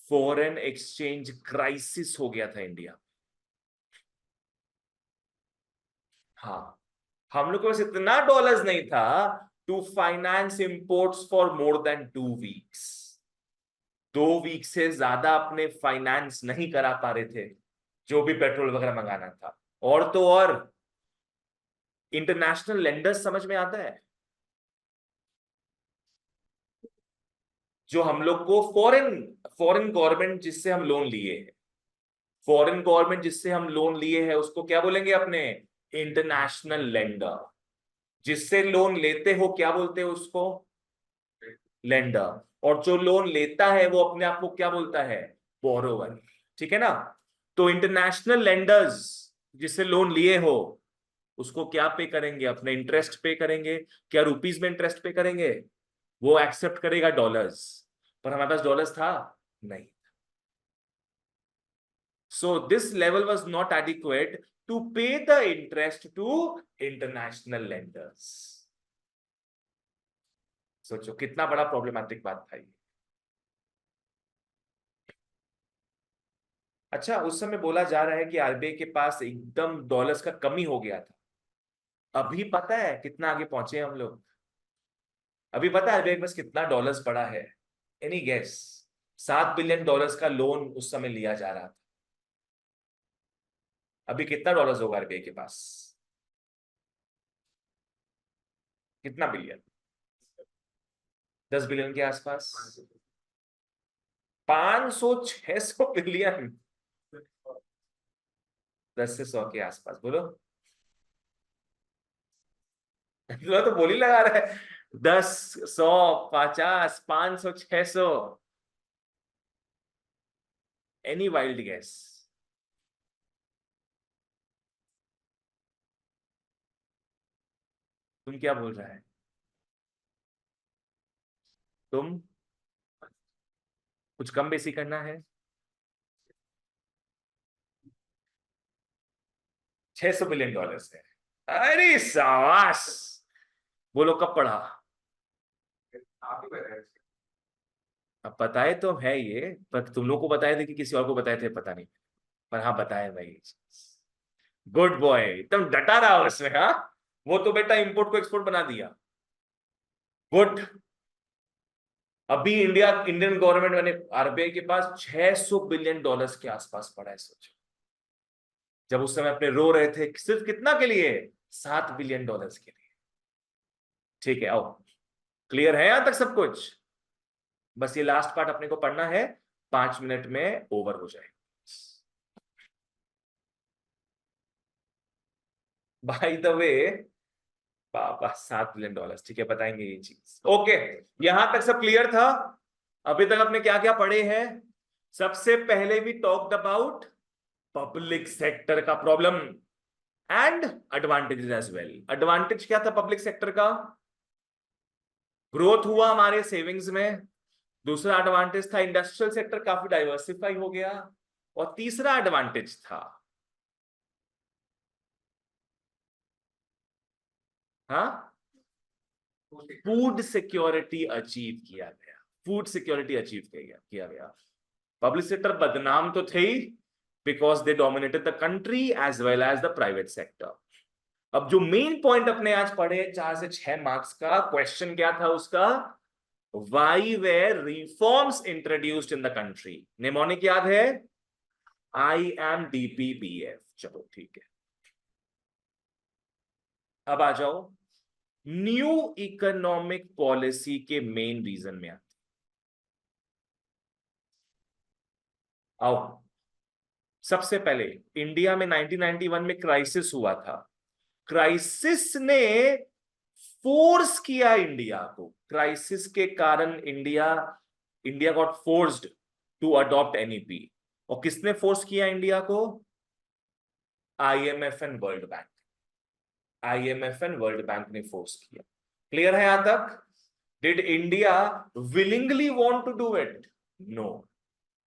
फॉरेन एक्सचेंज क्राइसिस हो गया था इंडिया। हाँ, हम लोग के पास इतना डॉलर्स नहीं था to finance imports for more than 2 weeks. 2 week से ज्यादा अपने फाइनेंस नहीं करा पा रहे थे जो भी पेट्रोल वगैरह मंगाना था। और तो और इंटरनेशनल लेंडर्स समझ में आता है, जो हम लोग को फॉरेन फॉरेन गवर्नमेंट जिससे हम लोन लिए हैं, फॉरेन गवर्नमेंट जिससे हम लोन लिए हैं उसको क्या बोलेंगे अपने? International lender. जिससे लोन लेते हो क्या बोलते हो उसको? लेंडर। और जो लोन लेता है वो अपने आप को क्या बोलता है? बोरोवर। ठीक है ना? तो इंटरनेशनल लेंडर्स जिससे लोन लिए हो उसको क्या पे करेंगे? अपने इंटरेस्ट पे करेंगे। क्या रुपीज में इंटरेस्ट पे करेंगे? वो एक्सेप्ट करेगा डॉलर्स। पर हमारे पास डॉलर्स था नहीं। So this level was not adequate to pay the interest to international lenders. सोचो कितना बड़ा प्रॉब्लमैटिक बात था ये। अच्छा, उस समय बोला जा रहा है कि आरबीआई के पास एकदम डॉलर्स का कमी हो गया था। अभी पता है कितना आगे पहुंचे हम लोग? अभी पता है आरबीआई के पास कितना डॉलर्स पड़ा है? Any guess? 7 बिलियन डॉलर्स का लोन उस समय लिया जा रहा था। अभी कितना डॉलर्स होगा आरबीआई के पास? कितना बिलियन? 10 बिलियन के आसपास। 500-600 बिलियन। 10 से 100 के आसपास बोलो। तो बोली लगा रहा है। 10, 100, 50, 500, 600। Any wild gas? तुम क्या बोल रहा है? तुम कुछ कम बेसी करना है? 600 बिलियन डॉलर्स है। अरे सावास। बोलो कब पढ़ा?
आप ही बताएं।
अब बताए तो है ये, पर तुम लोग को बताए थे कि किसी और को बताए थे पता नहीं। पर हाँ बताए भाई। गुड बॉय, एकदम डटा रहा हो उसमें। हाँ, वो तो बेटा इंपोर्ट को एक्सपोर्ट बना दिया। गुड। अभी इंडियन गवर्नमेंट मैंने आरबीआई के पास 600 बिलियन डॉलर्स के आसपास पड़ा है, सोचो। जब उस समय अपने रो रहे थे सिर्फ कितना के लिए? 7 बिलियन डॉलर्स के लिए। ठीक है, आओ, क्लियर है यहां तक सब कुछ? बस ये लास्ट पार्ट अपने को पढ़ना है, 5 मिनट में ओवर हो जाए। बाय द वे, पापा 7 बिलियन डॉलर्स, ठीक है, बताएंगे ये चीज। ओके, यहां तक सब क्लियर था? अभी तक अपने क्या क्या पढ़े हैं? सबसे पहले भी टॉक्ड अबाउट पब्लिक सेक्टर का problem and advantages as well. Advantage क्या था पब्लिक सेक्टर का? ग्रोथ हुआ हमारे सेविंग्स में। दूसरा एडवांटेज था इंडस्ट्रियल सेक्टर काफी डाइवर्सिफाई हो गया। और तीसरा एडवांटेज था, हाँ, फूड सिक्योरिटी अचीव किया गया। फूड सिक्योरिटी अचीव किया गया। पब्लिक सेक्टर बदनाम तो थे ही, because they dominated the country as well as the private sector. अब जो मेन पॉइंट अपने आज पढ़े 4 से 6 मार्क्स का क्वेश्चन क्या था उसका? Why were reforms introduced in the country? Mnemonic याद है? IMDPBF। चलो ठीक है, अब आ जाओ न्यू इकोनॉमिक पॉलिसी के मेन रीजन में आते। आओ, सबसे पहले इंडिया में 1991 में क्राइसिस हुआ था। क्राइसिस ने फोर्स किया इंडिया को। क्राइसिस के कारण India got forced to adopt NEP. और किसने फोर्स किया इंडिया को? IMF and World Bank. IMF and World Bank ने फोर्स किया। क्लियर है यहां तक? Did India willingly want to do it? No.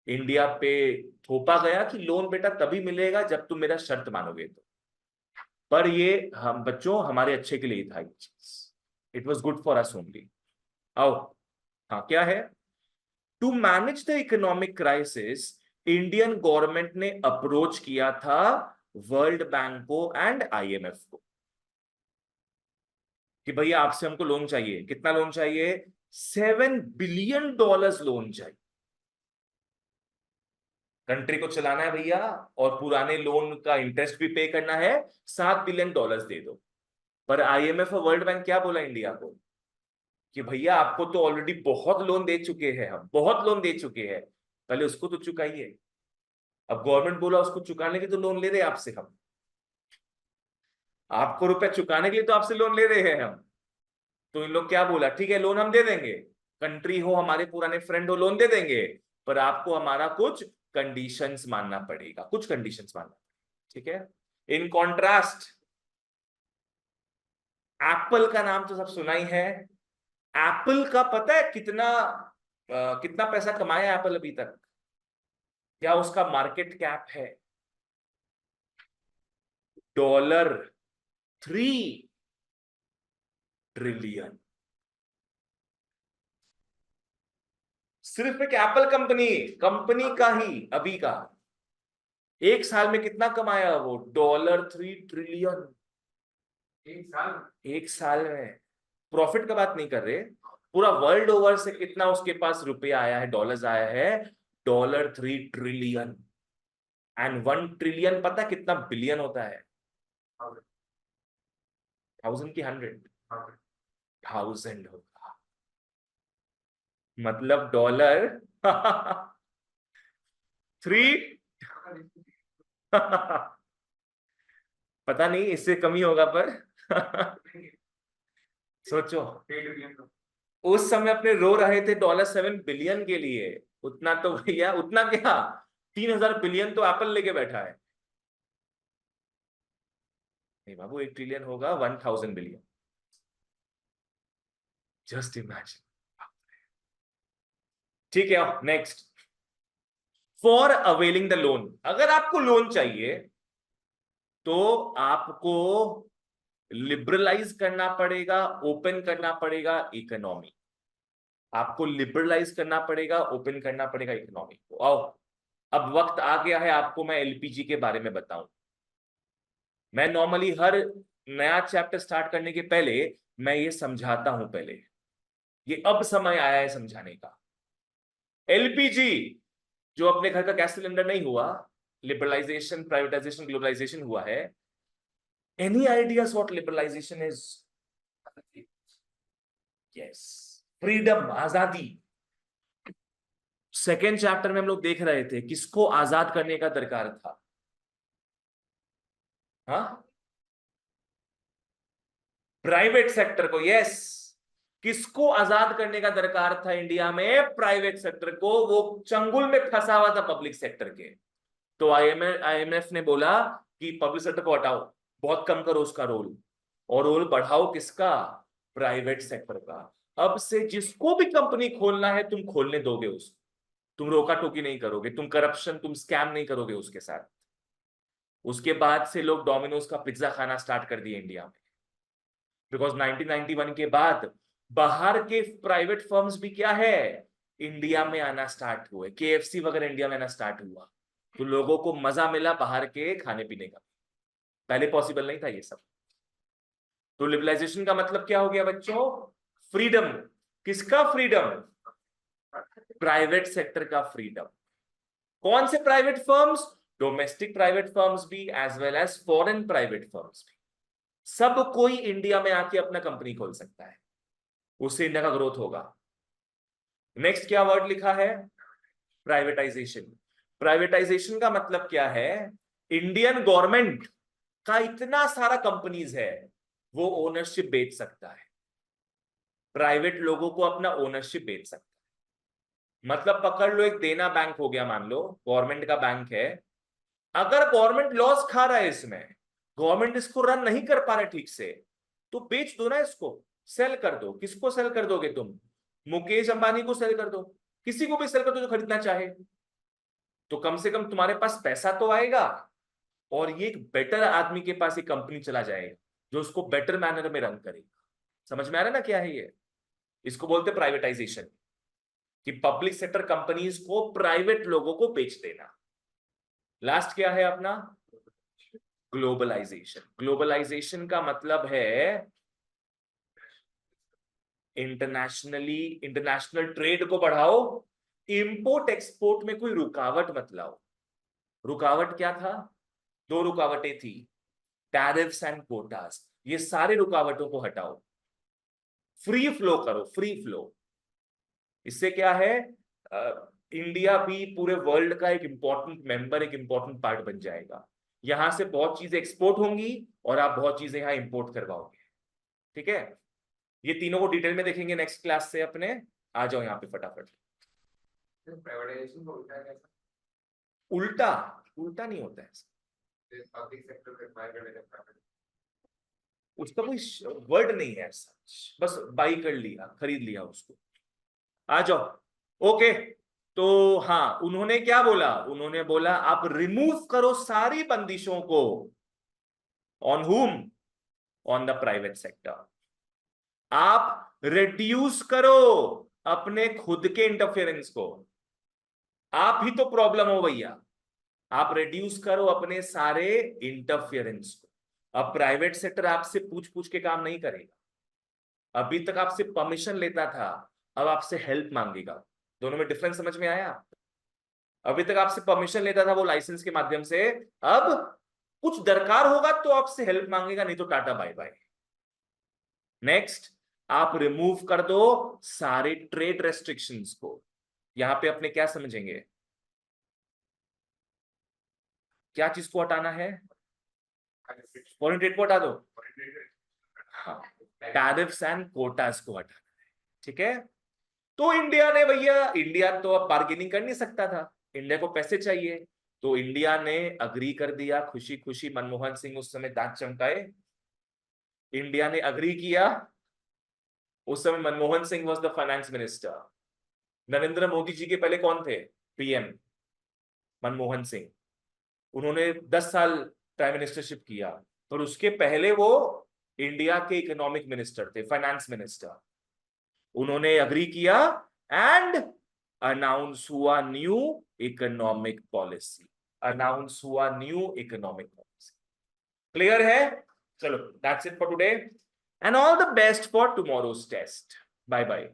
India पे थोपा गया कि लोन बेटा तभी मिलेगा जब तुम मेरा शर्त मानोगे तो। पर ये हम बच्चों हमारे अच्छे के लिए था ये चीज। It was good for us only. आओ, हाँ क्या है? To manage the economic crisis Indian government ने अप्रोच किया था वर्ल्ड बैंक को एंड आईएमएफ को कि भैया आपसे हमको लोन चाहिए। कितना लोन चाहिए? $7 बिलियन लोन चाहिए। कंट्री को चलाना है भैया, और पुराने लोन का इंटरेस्ट भी पे करना है। $7 बिलियन दे दो। पर आईएमएफ और वर्ल्ड बैंक क्या बोला इंडिया को कि भैया आपको तो ऑलरेडी बहुत लोन दे चुके हैं, हम बहुत लोन दे चुके हैं, पहले उसको तो चुकाइए। अब गवर्नमेंट बोला उसको चुकाने के तो लोन ले रहे आपसे हम, आपको रुपए चुकाने के लिए तो आपसे लोन ले रहे हैं हम। तो इन लोग क्या बोला, ठीक है लोन हम दे देंगे, कंट्री हो हमारे पुराने फ्रेंड हो लोन दे देंगे, पर आपको हमारा कुछ कंडीशंस मानना पड़ेगा, कुछ कंडीशंस मानना। ठीक है। इन कॉन्ट्रास्ट एप्पल का नाम तो सब सुना ही है। एप्पल का पता है कितना पैसा कमाया एप्पल अभी तक? क्या उसका मार्केट कैप है? $3 ट्रिलियन। सिर्फ एक एप्पल कंपनी का ही अभी का एक साल में कितना कमाया वो? $3 ट्रिलियन। एक साल में। प्रॉफिट का बात नहीं कर रहे, पूरा वर्ल्ड ओवर से कितना उसके पास रुपया आया है, डॉलर्स आया है? $3 ट्रिलियन। एंड 1 ट्रिलियन पता कितना बिलियन होता है? 1000 की 100,000 होगा। मतलब डॉलर 3 पता नहीं इससे कम ही होगा पर सोचो उस समय अपने रो रहे थे $7 बिलियन के लिए, उतना तो भैया, उतना क्या, 3000 बिलियन तो एप्पल लेके बैठा है। नहीं बाबू, 1 ट्रिलियन होगा 1000 बिलियन। Just imagine. ठीक है, next. For availing the loan, अगर आपको लोन चाहिए तो आपको लिबरलाइज करना पड़ेगा, ओपन करना पड़ेगा इकोनॉमी। आपको लिबरलाइज करना पड़ेगा, ओपन करना पड़ेगा इकोनॉमी को। आओ, अब वक्त आ गया है आपको मैं एलपीजी के बारे में बताऊं। मैं नॉर्मली हर नया चैप्टर स्टार्ट करने के पहले मैं ये समझाता हूं पहले, ये अब समय आया है समझाने का। एलपीजी जो अपने घर का गैस सिलेंडर नहीं हुआ, लिबरलाइजेशन, प्राइवेटाइजेशन, ग्लोबलाइजेशन हुआ है। Any ideas what liberalisation is? Yes, freedom, आजादी। सेकेंड चैप्टर में हम लोग देख रहे थे किसको आजाद करने का दरकार था। हाँ, प्राइवेट सेक्टर को। यस, किसको आजाद करने का दरकार था इंडिया में? प्राइवेट सेक्टर को। वो चंगुल में फंसा हुआ था पब्लिक सेक्टर के। तो आईएमएफ ने बोला कि पब्लिक सेक्टर को हटाओ, बहुत कम करो उसका रोल, और रोल बढ़ाओ किसका? प्राइवेट सेक्टर का। अब से जिसको भी कंपनी खोलना है तुम खोलने दोगे उसको, तुम रोका टोकी नहीं करोगे, तुम करप्शन, तुम स्कैम नहीं करोगे उसके साथ। उसके बाद से लोग डोमिनोज का पिज्जा खाना स्टार्ट कर दिए इंडिया में, बिकॉज 1991 के बाद बाहर के प्राइवेट फर्म्स भी क्या है, इंडिया में आना स्टार्ट हुए। केएफसी वगैरह इंडिया में आना स्टार्ट हुआ, तो लोगों को मजा मिला बाहर के खाने पीने का। पहले पॉसिबल नहीं था ये सब। तो लिबरलाइजेशन का मतलब क्या हो गया बच्चों? फ्रीडम। किसका फ्रीडम? प्राइवेट सेक्टर का फ्रीडम। कौन से private firms? Domestic private firms भी as well as foreign private firms भी। सब कोई इंडिया में आके अपना कंपनी खोल सकता है, उससे इंडिया का ग्रोथ होगा। नेक्स्ट क्या वर्ड लिखा है? प्राइवेटाइजेशन। प्राइवेटाइजेशन का मतलब क्या है? इंडियन गवर्नमेंट का इतना सारा कंपनीज है, वो ओनरशिप बेच सकता है, प्राइवेट लोगों को अपना ओनरशिप बेच सकता है। मतलब पकड़ लो, एक देना बैंक हो गया, मान लो गवर्नमेंट का बैंक है। अगर गवर्नमेंट लॉस खा रहा है इसमें, गवर्नमेंट इसको रन नहीं कर पा रहा ठीक से, तो बेच दो ना इसको, सेल कर दो। किसको सेल कर दोगे तुम? मुकेश अंबानी को सेल कर दो, किसी को भी सेल कर दो जो खरीदना चाहे। तो कम से कम तुम्हारे पास पैसा तो आएगा, और ये एक बेटर आदमी के पास ये कंपनी चला जाएगा जो उसको बेटर मैनर में रन करेगा। समझ में आ रहा है ना क्या है ये? इसको बोलते प्राइवेटाइजेशन, कि पब्लिक सेक्टर कंपनीज को प्राइवेट लोगों को बेच देना। लास्ट क्या है अपना? ग्लोबलाइजेशन। ग्लोबलाइजेशन का मतलब है इंटरनेशनल ट्रेड को बढ़ाओ, इंपोर्ट एक्सपोर्ट में कोई रुकावट मत लाओ। रुकावट क्या था? दो रुकावटें थी, टैरिफ्स एंड कोटास। ये सारे रुकावटों को हटाओ, फ्री फ्लो करो, फ्री फ्लो। इससे क्या है, इंडिया भी पूरे वर्ल्ड का एक इंपॉर्टेंट मेंबर, एक इंपॉर्टेंट पार्ट बन जाएगा। यहां से बहुत चीजें एक्सपोर्ट होंगी और आप बहुत चीजें यहां इंपोर्ट करवाओगे। ठीक है, ये तीनों को डिटेल में देखेंगे नेक्स्ट क्लास से अपने। आ जाओ यहाँ पे फटाफट।
प्राइवेटाइजेशन को उल्टा कैसा?
उल्टा? उल्टा नहीं होता है,
पब्लिक सेक्टर के प्राइवेट
उसका कोई वर्ड नहीं है ऐसा, बस बाई कर लिया, खरीद लिया उसको। आ जाओ। ओके, तो हाँ, उन्होंने क्या बोला? उन्होंने बोला आप रिमूव करो सारी बंदिशों को। ऑन हुम? On the private sector. आप रिड्यूस करो अपने खुद के इंटरफेरेंस को। आप ही तो प्रॉब्लम हो भैया। आप रिड्यूस करो अपने सारे इंटरफेरेंस को। अब प्राइवेट सेक्टर आपसे पूछ पूछ के काम नहीं करेगा। अभी तक आपसे परमिशन लेता था, अब आपसे हेल्प मांगेगा। दोनों में डिफरेंस समझ में आया? अभी तक आपसे परमिशन लेता था वो लाइसेंस के माध्यम से, अब कुछ दरकार होगा तो आपसे हेल्प मांगेगा, नहीं तो टाटा बाय बाय। नेक्स्ट, आप रिमूव कर दो सारे ट्रेड रेस्ट्रिक्शंस को। यहां पे अपने क्या समझेंगे? क्या चीज को हटाना है? फॉरेन ट्रेड को हटा दो। हाँ, टैरिफ्स एंड कोटास को हटाना है। ठीक है, तो इंडिया ने भैया, इंडिया तो अब बार्गेनिंग कर नहीं सकता था, इंडिया को पैसे चाहिए, तो इंडिया ने अग्री कर दिया। खुशी खुशी मनमोहन सिंह उस समय दांत चमकाए, इंडिया ने अग्री किया। उस समय Manmohan Singh was the finance minister. Narendra Modi ji के पहले कौन थे पीएम? मनमोहन सिंह। उन्होंने 10 साल प्राइम मिनिस्टरशिप किया, पर उसके पहले वो इंडिया के इकोनॉमिक मिनिस्टर थे, फाइनेंस मिनिस्टर। उन्होंने अग्री किया एंड अनाउंस हुआ न्यू इकोनॉमिक पॉलिसी। अनाउंस हुआ न्यू इकोनॉमिक पॉलिसी। क्लियर है? चलो, that's it for today and all the best for tomorrow's test. Bye bye.